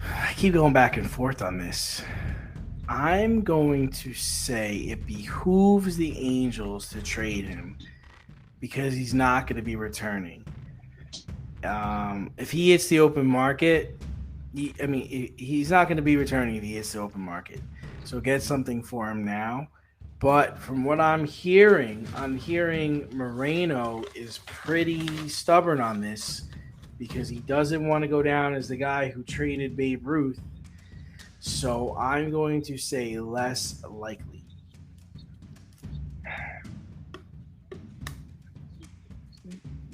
I keep going back and forth on this. I'm going to say it behooves the Angels to trade him because he's not going to be returning. If he hits the open market, he's not going to be returning if he hits the open market. So get something for him now. But from what I'm hearing Moreno is pretty stubborn on this because he doesn't want to go down as the guy who traded Babe Ruth. So I'm going to say less likely.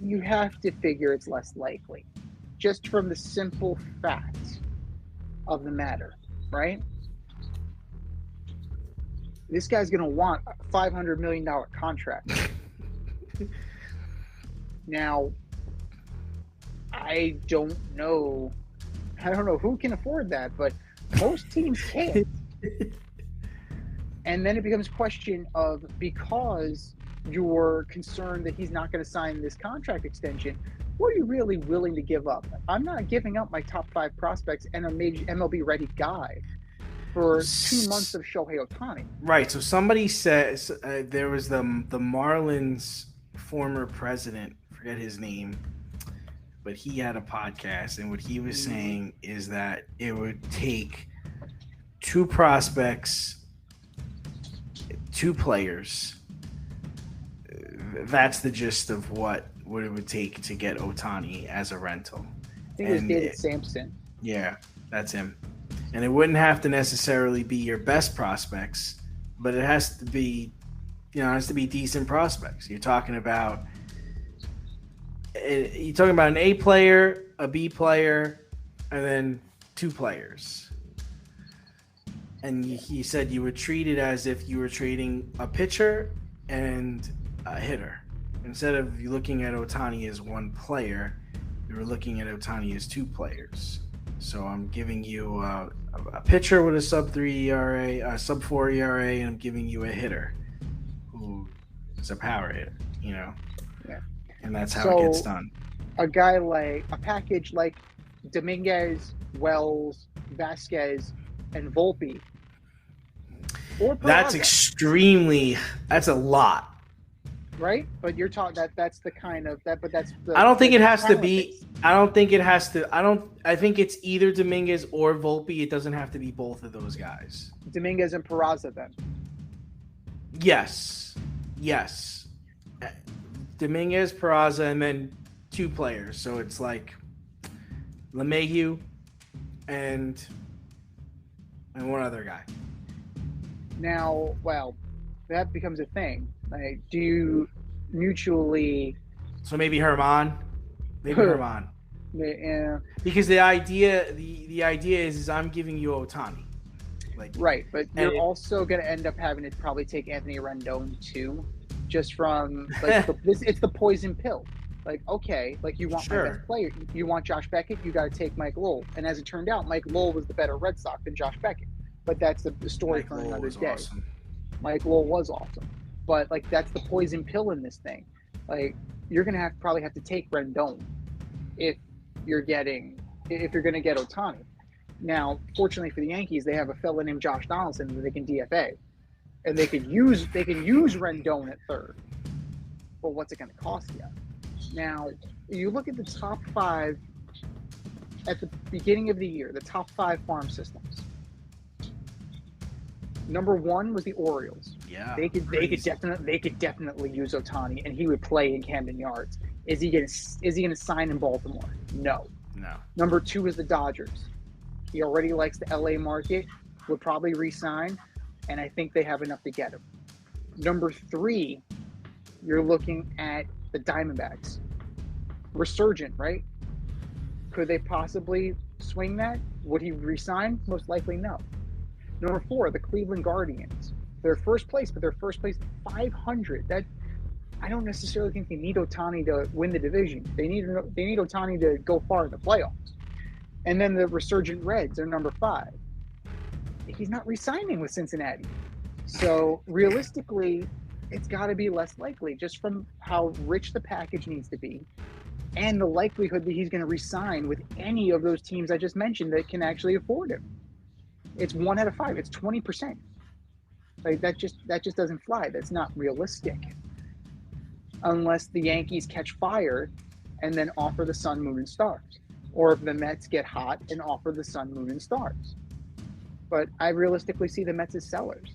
You have to figure it's less likely just from the simple fact of the matter, right? This guy's going to want a $500 million contract. Now, I don't know who can afford that, but most teams can't. And then it becomes a question of, because you're concerned that he's not going to sign this contract extension, what are you really willing to give up? I'm not giving up my top 5 prospects and a major MLB ready guy for 2 months of Shohei Ohtani. Right. So somebody says there was the Marlins former president, forget his name, but he had a podcast, and what he was saying is that it would take 2 prospects, 2 players. That's the gist of what it would take to get Ohtani as a rental. I think it was David Sampson. Yeah, that's him. And it wouldn't have to necessarily be your best prospects, but it has to be, decent prospects. You're talking about an A player, a B player, and then 2 players. And he said you would treat it as if you were trading a pitcher and a hitter. Instead of you looking at Ohtani as 1 player, you were looking at Ohtani as 2 players. So I'm giving you a pitcher with a sub-3 ERA, a sub-4 ERA, and I'm giving you a hitter who is a power hitter, Yeah. And that's how it gets done. A guy like a package like Dominguez, Wells, Vasquez, and Volpe. Or that's a lot. Right? But you're talking that's the kind of that, but that's the, I don't think it has to be. I think it's either Dominguez or Volpe. It doesn't have to be both of those guys. Dominguez and Peraza then. Yes. Dominguez, Peraza, and then 2 players. So it's like LeMahieu and 1 other guy. Now, well, that becomes a thing. Like, do you mutually? So maybe Herman. Herman. Yeah. Because the idea is I'm giving you Ohtani. Right, but you're also going to end up having to probably take Anthony Rendon too, just from it's the poison pill. Okay, you want my best player, you want Josh Beckett, you got to take Mike Lowell. And as it turned out, Mike Lowell was the better Red Sox than Josh Beckett. But that's the story for another day. Awesome. Mike Lowell was awesome, but that's the poison pill in this thing. You're going to probably have to take Rendon if you're going to get Ohtani. Now, fortunately for the Yankees, they have a fella named Josh Donaldson that they can DFA, and they can use Rendon at third. But what's it going to cost you? Now, you look at the top 5 at the beginning of the year, the top 5 farm systems. Number 1 was the Orioles. Yeah, they could definitely use Ohtani, and he would play in Camden Yards. Is he gonna sign in Baltimore? No. Number 2 is the Dodgers. He already likes the LA market, would probably re-sign, and I think they have enough to get him. Number 3, you're looking at the Diamondbacks. Resurgent, right? Could they possibly swing that? Would he re-sign? Most likely no. Number 4, the Cleveland Guardians. They're first place, but they're first place 500. That I don't necessarily think they need Ohtani to win the division. They need Ohtani to go far in the playoffs. And then the Resurgent Reds are number 5. He's not re-signing with Cincinnati. So realistically, it's got to be less likely just from how rich the package needs to be and the likelihood that he's going to re-sign with any of those teams I just mentioned that can actually afford him. It's 1 out of 5. It's 20%. That just doesn't fly. That's not realistic. Unless the Yankees catch fire and then offer the sun, moon, and stars. Or if the Mets get hot and offer the sun, moon, and stars. But I realistically see the Mets as sellers.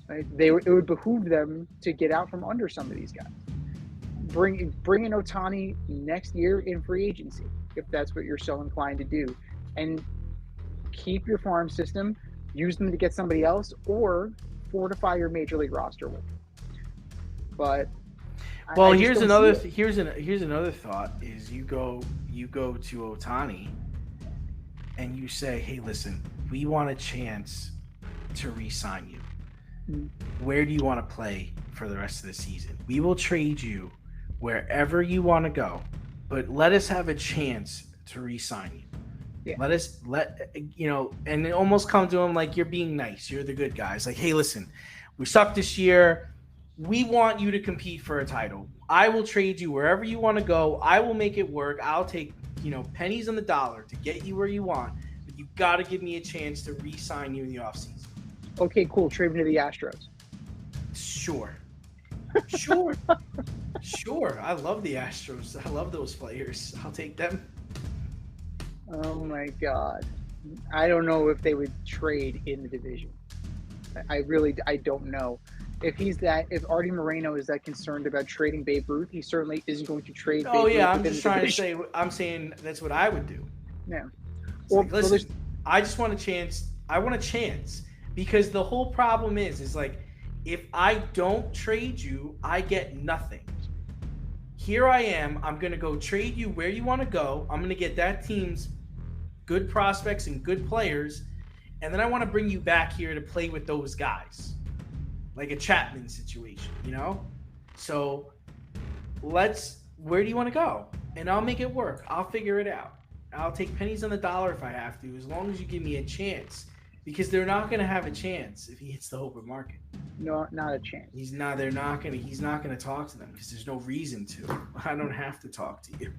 It would behoove them to get out from under some of these guys. Bring in Ohtani next year in free agency, if that's what you're so inclined to do. And keep your farm system, use them to get somebody else, or fortify your major league roster with. But here's another thought: is you go to Ohtani and you say, "Hey, listen, we want a chance to re-sign you. Where do you want to play for the rest of the season? We will trade you wherever you want to go, but let us have a chance to re-sign you." Yeah. And it almost come to him like you're being nice. You're the good guys. Like, hey, listen, we sucked this year. We want you to compete for a title. I will trade you wherever you want to go. I will make it work. I'll take, pennies on the dollar to get you where you want. But you got to give me a chance to re-sign you in the offseason. Okay, cool. Trade me to the Astros. Sure. Sure. I love the Astros. I love those players. I'll take them. Oh my God. I don't know if they would trade in the division. I don't know. If Artie Moreno is that concerned about trading Babe Ruth, he certainly isn't going to trade Babe Ruth. Oh yeah, I'm just trying to say, I'm saying that's what I would do. Yeah. Well, listen, I just want a chance. I want a chance because the whole problem is like, if I don't trade you, I get nothing. Here I am. I'm going to go trade you where you want to go. I'm going to get that team's good prospects and good players. And then I want to bring you back here to play with those guys. Like a Chapman situation, So where do you want to go? And I'll make it work. I'll figure it out. I'll take pennies on the dollar if I have to, as long as you give me a chance. Because they're not going to have a chance if he hits the open market. No, not a chance. He's not going to talk to them because there's no reason to. I don't have to talk to you.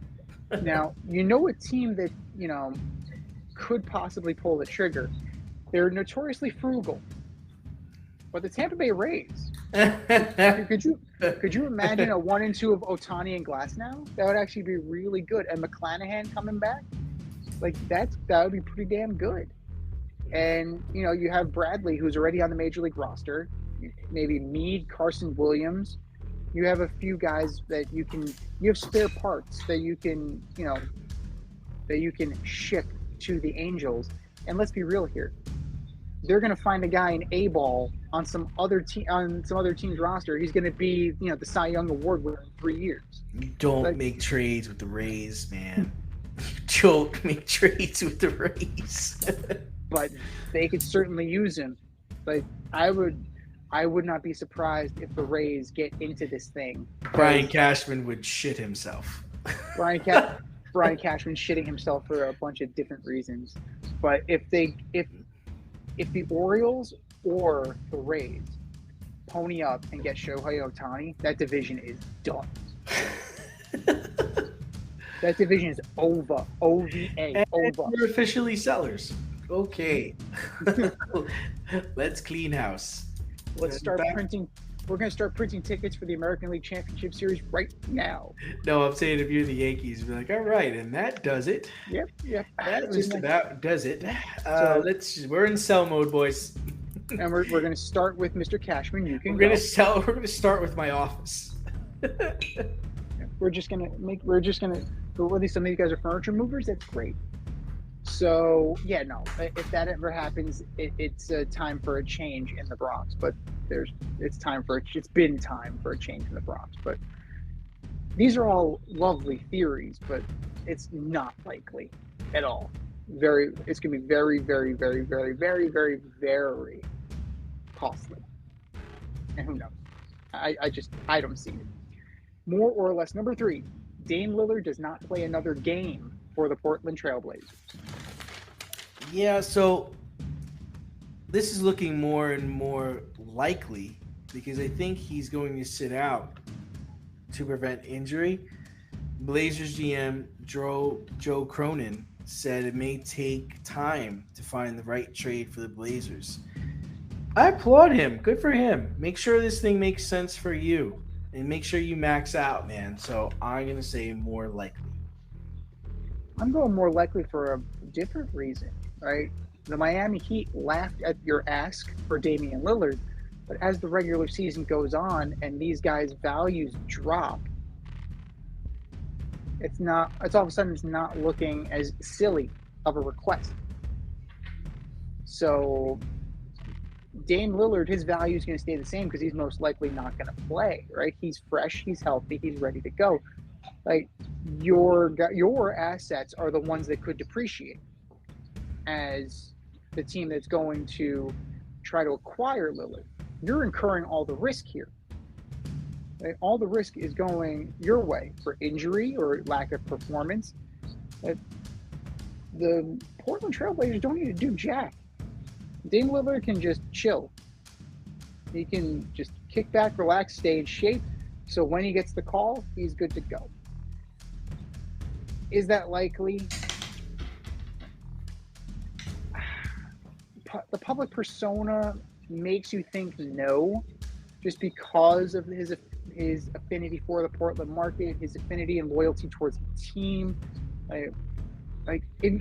Now, a team that, could possibly pull the trigger. They're notoriously frugal. But the Tampa Bay Rays, could you imagine a 1-2 of Ohtani and Glasnow? That would actually be really good. And McClanahan coming back, like that would be pretty damn good. And you have Bradley, who's already on the major league roster. Maybe Meade, Carson Williams. You have a few guys that you have spare parts that you can ship to the Angels. And let's be real here. They're going to find a guy in A-ball on some other team's roster. He's going to be, the Cy Young Award winner in 3 years. You don't make trades with the Rays, man. You don't make trades with the Rays. But they could certainly use him. But I would not be surprised if the Rays get into this thing. Brian Cashman would shit himself. Brian Cashman shitting himself for a bunch of different reasons. But if the Orioles or the Rays pony up and get Shohei Ohtani, that division is done. That division is over. OVA. Over. We're officially sellers. Okay. Let's clean house. Let's start printing. We're going to start printing tickets for the American League Championship Series right now. No, I'm saying if you're the Yankees, you'd be like, all right, and that does it. Yep. That just about does it. We're in sell mode, boys. And we're going to start with Mr. Cashman. You can We're going to start with my office. We're just going to, at least some of you guys are furniture movers. That's great. So, yeah, no, if that ever happens, it's time for a change in the Bronx. But it's been time for a change in the Bronx. But these are all lovely theories, but it's not likely at all. It's going to be very, very, very, very, very, very, very costly. And who knows? I don't see it. More or less. Number 3, Dame Lillard does not play another game for the Portland Trailblazers. Yeah, so this is looking more and more likely because I think he's going to sit out to prevent injury. Blazers GM Joe Cronin said it may take time to find the right trade for the Blazers. I applaud him. Good for him. Make sure this thing makes sense for you and make sure you max out, man. So I'm going to say more likely. I'm going more likely for a different reason, right? The Miami Heat laughed at your ask for Damian Lillard, but as the regular season goes on and these guys' values drop, it's all of a sudden it's not looking as silly of a request. So Dame Lillard, his value is going to stay the same because he's most likely not going to play, right? He's fresh, he's healthy, he's ready to go. Like your assets are the ones that could depreciate as the team that's going to try to acquire Lillard. You're incurring all the risk here. Right? All the risk is going your way for injury or lack of performance. the Portland Trailblazers don't need to do jack. Dame Lillard can just chill. He can just kick back, relax, stay in shape. So when he gets the call, he's good to go. Is that likely? The public persona makes you think no, just because of his affinity for the Portland market, his affinity and loyalty towards the team.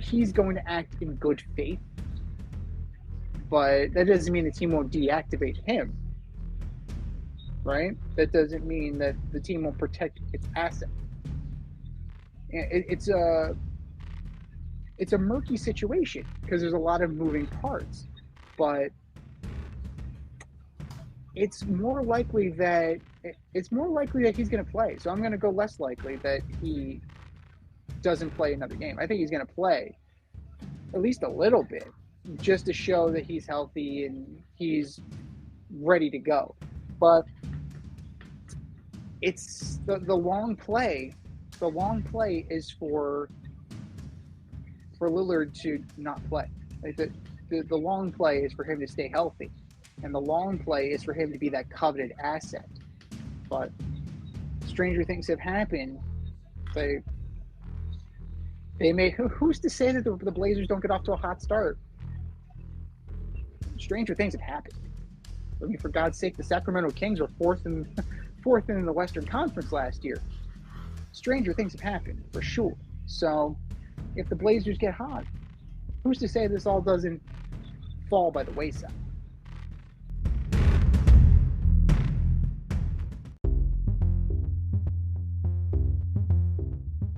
He's going to act in good faith, but that doesn't mean the team won't deactivate him, right? That doesn't mean that the team won't protect its asset. It's a murky situation because there's a lot of moving parts, but it's more likely that he's going to play. So I'm going to go less likely that he doesn't play another game. I think he's going to play at least a little bit just to show that he's healthy and he's ready to go. But it's the long play. The long play is for Lillard to not play. Like the long play is for him to stay healthy, and the long play is for him to be that coveted asset. But stranger things have happened. They may. Who's to say that the Blazers don't get off to a hot start? Stranger things have happened. I mean, for God's sake, the Sacramento Kings were fourth in the Western Conference last year. Stranger things have happened for sure. So, if the Blazers get hot, who's to say this all doesn't fall by the wayside?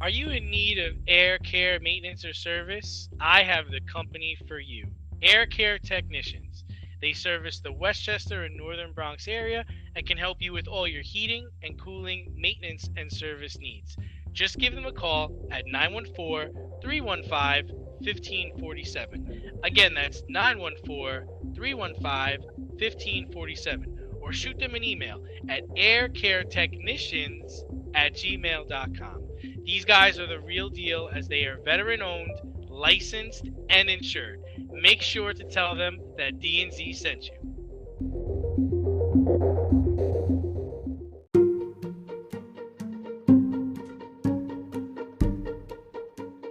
Are you in need of air care maintenance or service? I have the company for you. Air Care Technicians. They service the Westchester and Northern Bronx area and can help you with all your heating and cooling, maintenance, and service needs. Just give them a call at 914-315-1547. Again, that's 914-315-1547. Or shoot them an email at aircaretechnicians@gmail.com. These guys are the real deal as they are veteran-owned, licensed, and insured. Make sure to tell them that D&Z sent you.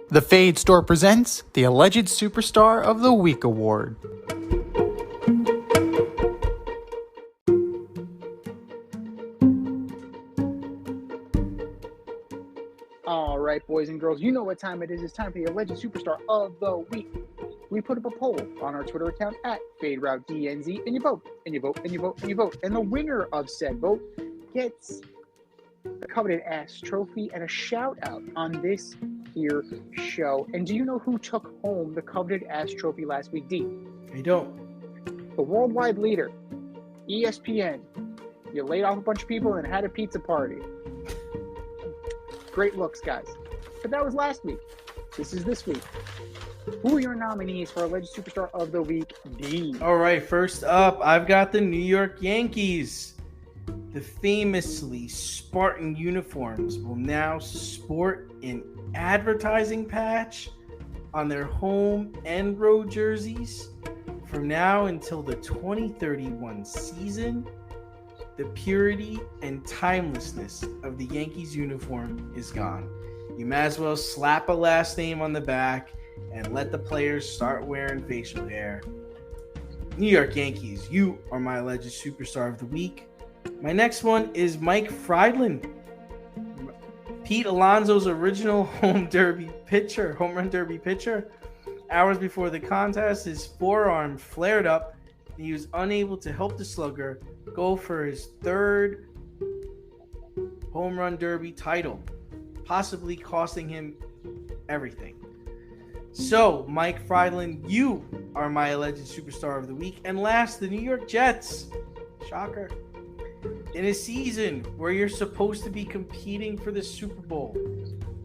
The Fade Store presents the Alleged Superstar of the Week Award. All right, boys and girls, you know what time it is. It's time for the Alleged Superstar of the Week. We put up a poll on our Twitter account at FadeRouteDNZ, and you vote, and you vote, and you vote, and you vote. And the winner of said vote gets the coveted ass trophy and a shout out on this here show. And do you know who took home the coveted ass trophy last week, D? I don't. The worldwide leader, ESPN. You laid off a bunch of people and had a pizza party. Great looks, guys. But that was last week. This is this week. Who are your nominees for Alleged Superstar of the Week, D? All right, first up, I've got the New York Yankees. The famously Spartan uniforms will now sport an advertising patch on their home and road jerseys. From now until the 2031 season, the purity and timelessness of the Yankees uniform is gone. You might as well slap a last name on the back and let the players start wearing facial hair. New York Yankees, you are my alleged superstar of the week. My next one is Mike Friedland. Pete Alonso's original home run derby pitcher. Hours before the contest, his forearm flared up and he was unable to help the slugger go for his third home run derby title, possibly costing him everything. So, Mike Friedland, you are my alleged superstar of the week. And last, the New York Jets. Shocker. In a season where you're supposed to be competing for the Super Bowl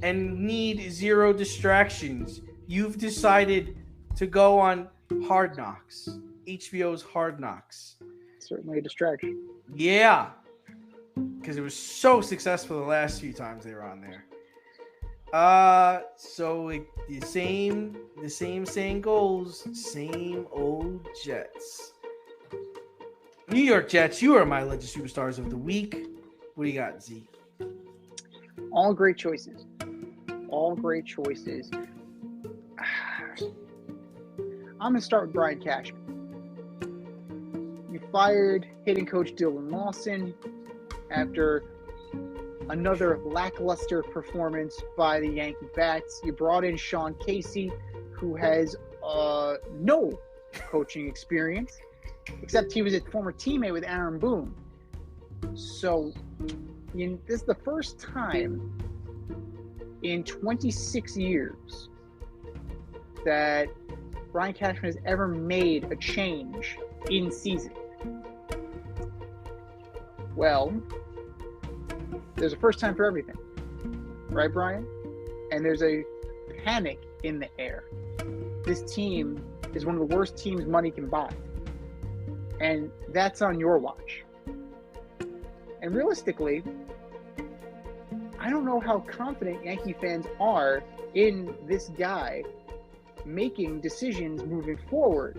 and need zero distractions, you've decided to go on Hard Knocks, HBO's Hard Knocks. Certainly a distraction. Yeah, because it was so successful the last few times they were on there. The same saying goes. Same old Jets. New York Jets, you are my alleged superstars of the week. What do you got, Z? All great choices. All great choices. I'm going to start with Brian Cashman. You fired hitting coach Dylan Lawson after another lackluster performance by the Yankee Bats. You brought in Sean Casey, who has no coaching experience, except he was a former teammate with Aaron Boone. So this is the first time in 26 years that Brian Cashman has ever made a change in season. Well, there's a first time for everything, right, Brian? And there's a panic in the air. This team is one of the worst teams money can buy. And that's on your watch. And realistically, I don't know how confident Yankee fans are in this guy making decisions moving forward,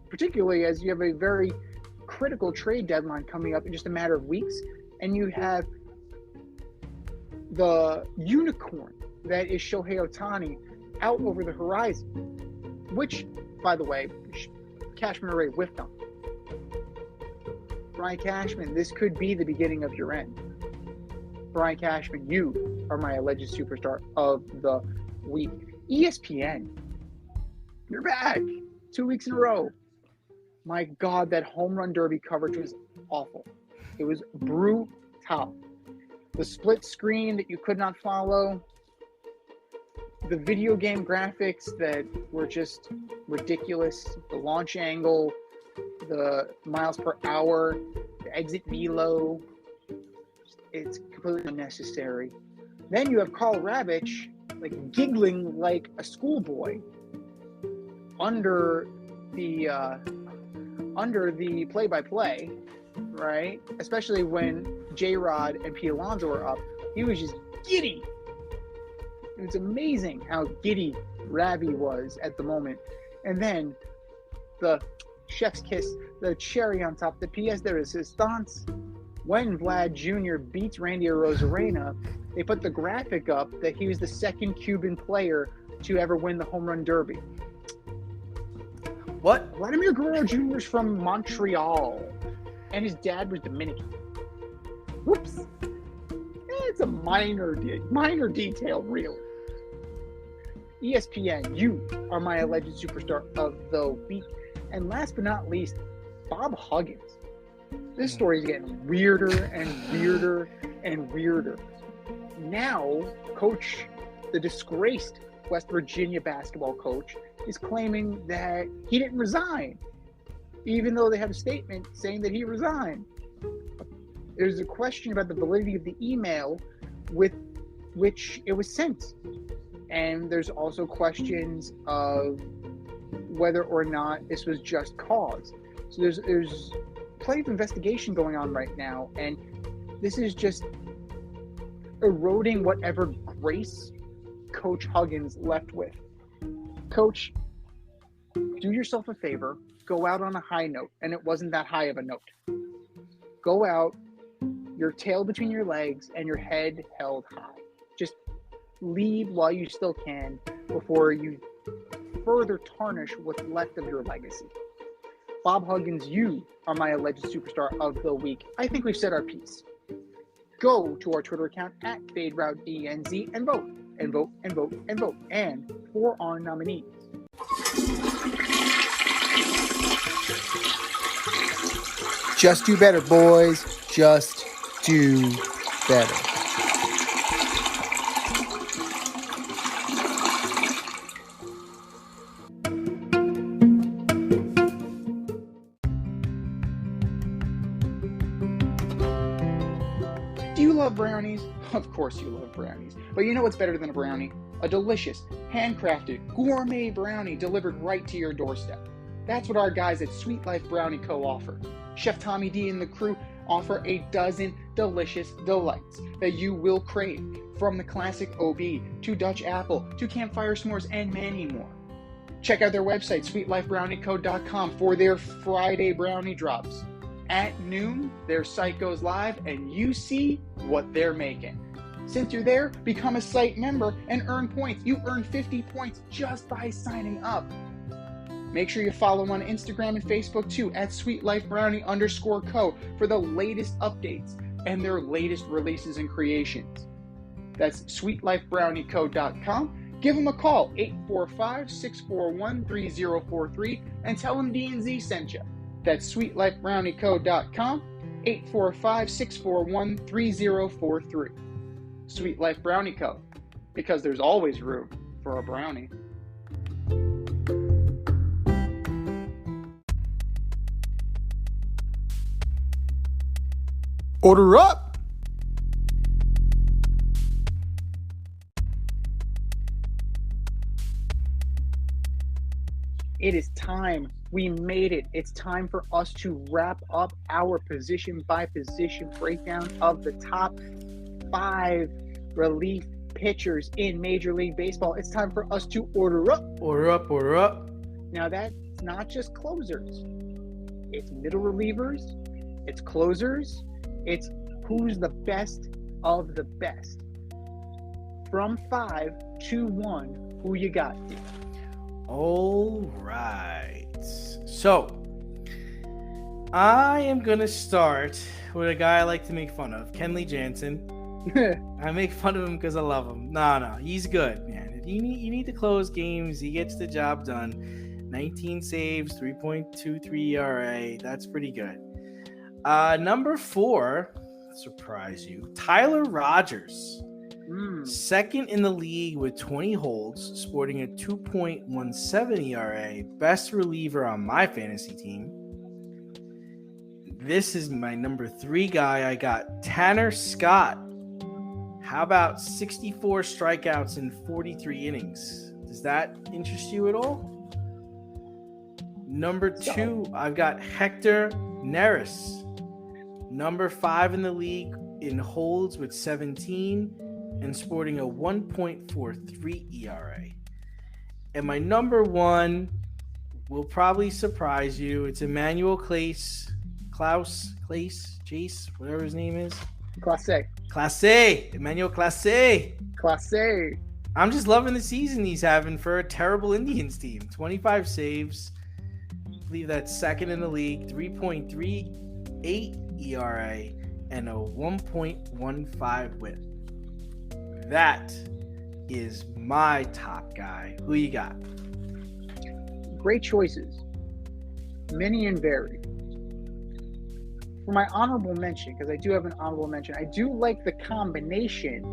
particularly as you have a very critical trade deadline coming up in just a matter of weeks, and you have the unicorn that is Shohei Ohtani out over the horizon, which, by the way, Cashman already whiffed on. Brian Cashman, this could be the beginning of your end. Brian Cashman, you are my alleged superstar of the week. ESPN, you're back 2 weeks in a row. My God, that home run derby coverage was awful. It was brutal. The split screen that you could not follow, the video game graphics that were just ridiculous, the launch angle, the miles per hour, the exit velo, it's completely unnecessary. Then you have Carl Ravitch like giggling like a schoolboy under the play-by-play, right? Especially when J-Rod and Pete Alonso were up, he was just giddy. It's amazing how giddy Ravi was at the moment. And then the chef's kiss, the cherry on top, the pièce de resistance. When Vlad Jr. beats Randy Arozarena, they put the graphic up that he was the second Cuban player to ever win the home run derby. What? Vladimir Guerrero Jr. is from Montreal, and his dad was Dominican. Whoops. It's a minor detail, really. ESPN, you are my alleged superstar of the week. And last but not least, Bob Huggins. This story is getting weirder and weirder and weirder. Now, the disgraced West Virginia basketball coach, is claiming that he didn't resign, even though they have a statement saying that he resigned. There's a question about the validity of the email with which it was sent. And there's also questions of whether or not this was just cause. So there's plenty of investigation going on right now, and this is just eroding whatever grace Coach Huggins left with. Coach, do yourself a favor, go out on a high note, and it wasn't that high of a note. Go out, your tail between your legs and your head held high. Just leave while you still can before you further tarnish what's left of your legacy. Bob Huggins, you are my alleged superstar of the week. I think we've said our piece. Go to our Twitter account at FadeRouteDNZ and vote, and vote, and vote, and vote, and for our nominees. Just do better, boys. Just do better. Do you love brownies? Of course you love brownies. But you know what's better than a brownie? A delicious, handcrafted, gourmet brownie delivered right to your doorstep. That's what our guys at Sweet Life Brownie Co. offer. Chef Tommy D and the crew offer a dozen delicious delights that you will crave, from the classic OB to Dutch apple to campfire s'mores and many more. Check out their website, sweetlifebrowniecode.com, for their Friday brownie drops. At noon, their site goes live and you see what they're making. Since you're there, become a site member and earn points. You earn 50 points just by signing up. Make sure you follow on Instagram and Facebook too, at sweetlifebrownie_co, for the latest updates and their latest releases and creations. That's sweetlifebrowniecode.com. Give them a call, 845-641-3043, and tell them D&Z sent you. That's sweetlifebrowniecode.com, 845-641-3043. Sweet Life Brownie Co., because there's always room for a brownie. Order up! It is time. We made it. It's time for us to wrap up our position by position breakdown of the top 5 relief pitchers in Major League Baseball. It's time for us to order up. Order up, order up. Now, that's not just closers. It's middle relievers. It's closers. It's who's the best of the best. From 5 to 1, who you got, Steve? All right. So, I am going to start with a guy I like to make fun of, Kenley Jansen. I make fun of him because I love him. No, he's good, man. You need to close games. He gets the job done. 19 saves, 3.23 ERA. That's pretty good. Number 4, surprise you, Tyler Rogers. Second in the league with 20 holds, sporting a 2.17 ERA. Best reliever on my fantasy team. This is my number 3 guy. I got Tanner Scott. How about 64 strikeouts in 43 innings? Does that interest you at all? Number 2, I've got Hector Neris. Number 5 in the league in holds with 17 and sporting a 1.43 ERA. And my number 1 will probably surprise you. It's Emmanuel Chase, Chase, whatever his name is. Clase, Emmanuel Clase. I'm just loving the season he's having for a terrible Indians team. 25 saves. I believe that's second in the league. 3.38 ERA and a 1.15 whip. That is my top guy. Who you got? Great choices. Many and varied. For my honorable mention, because I do have an honorable mention, I do like the combination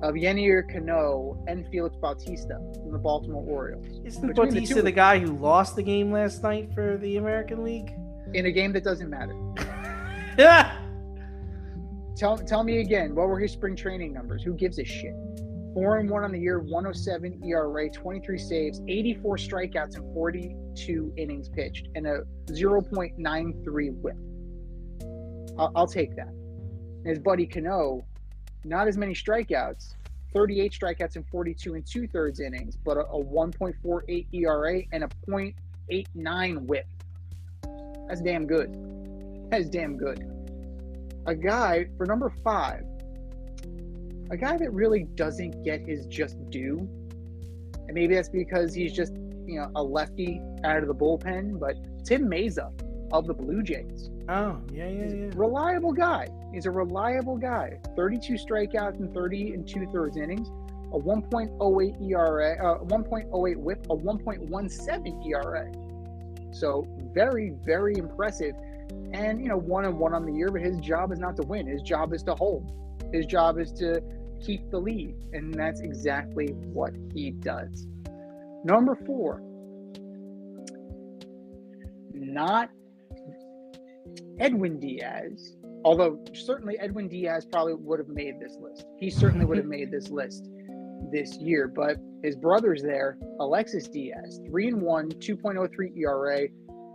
of Yenier Cano and Felix Bautista from the Baltimore Orioles. Isn't Bautista the guy who lost the game last night for the American League? In a game that doesn't matter. Yeah. Tell me again, what were his spring training numbers? Who gives a shit? 4-1 on the year, 107 ERA, 23 saves, 84 strikeouts in 42 innings pitched, and a 0.93 whip. I'll take that. His buddy Cano, not as many strikeouts, 38 strikeouts in 42 and 2/3 innings, but a 1.48 ERA and a 0.89 whip. That's damn good. A guy, for number 5, a guy that really doesn't get his just due, and maybe that's because he's just, a lefty out of the bullpen, but Tim Meza of the Blue Jays. Oh, yeah. Reliable guy. He's a reliable guy. 32 strikeouts in 30 and 2/3 innings, a 1.08 ERA, 1.08 whip, a 1.17 ERA. So very, very impressive. And 1-1 on the year, but his job is not to win. His job is to hold. His job is to keep the lead, and that's exactly what he does. Number 4, not Edwin Diaz, although certainly Edwin Diaz probably would have made this list. He certainly would have made this list this year, but his brother's there, Alexis Diaz, 3-1, 2.03 ERA,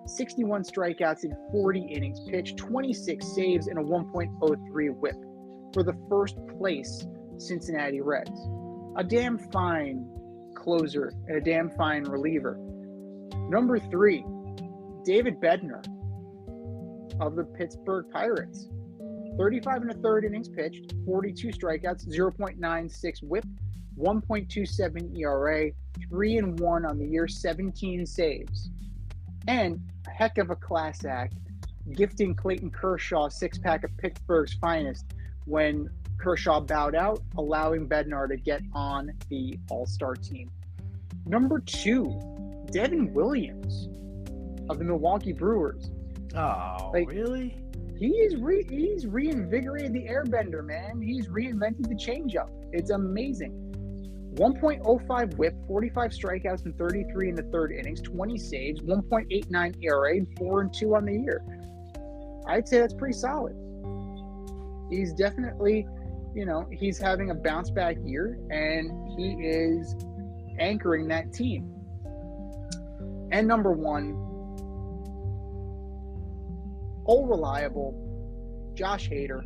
61 strikeouts in 40 innings pitched, 26 saves, and a 1.03 whip for the first place Cincinnati Reds. A damn fine closer and a damn fine reliever. Number 3, David Bednar of the Pittsburgh Pirates. 35 and a third innings pitched, 42 strikeouts, 0.96 whip, 1.27 ERA, 3-1 on the year, 17 saves. And a heck of a class act, gifting Clayton Kershaw a six-pack of Pittsburgh's finest when Kershaw bowed out, allowing Bednar to get on the All-Star team. Number 2, Devin Williams of the Milwaukee Brewers. Oh, really? He's reinvigorated the airbender, man. He's reinvented the changeup. It's amazing. 1.05 whip, 45 strikeouts and 33 in the third innings, 20 saves, 1.89 ERA, 4-2 on the year. I'd say that's pretty solid. He's definitely, he's having a bounce back year, and he is anchoring that team. And number 1, old reliable Josh Hader,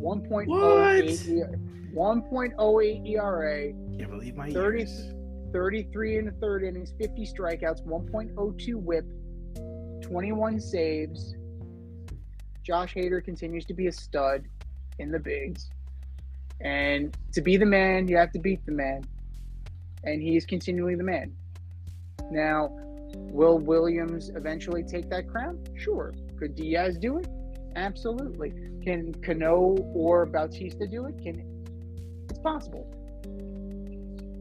1.08 ERA. Can't believe my 33 in the third innings, 50 strikeouts, 1.02 whip, 21 saves. Josh Hader continues to be a stud in the bigs. And to be the man, you have to beat the man. And he's continually the man. Now, will Williams eventually take that crown? Sure. Could Diaz do it? Absolutely. Can Cano or Bautista do it? It's possible.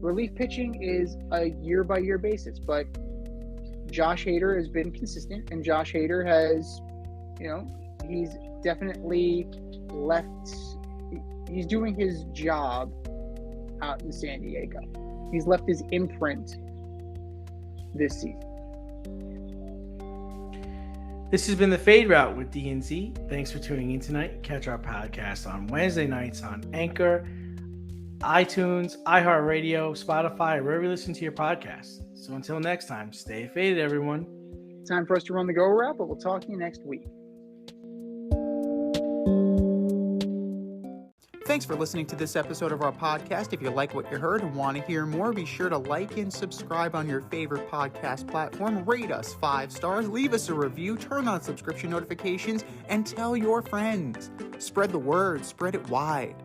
Relief pitching is a year-by-year basis, but Josh Hader has been consistent, and Josh Hader has, he's definitely he's doing his job out in San Diego. He's left his imprint this season. This has been the Fade Route with D&Z. Thanks for tuning in tonight. Catch our podcast on Wednesday nights on Anchor, iTunes, iHeartRadio, Spotify, wherever you listen to your podcasts. So until next time, stay faded, everyone. Time for us to run the go route, but we'll talk to you next week. Thanks for listening to this episode of our podcast. If you like what you heard and want to hear more, be sure to like and subscribe on your favorite podcast platform. Rate us 5 stars, leave us a review, turn on subscription notifications, and tell your friends. Spread the word, spread it wide.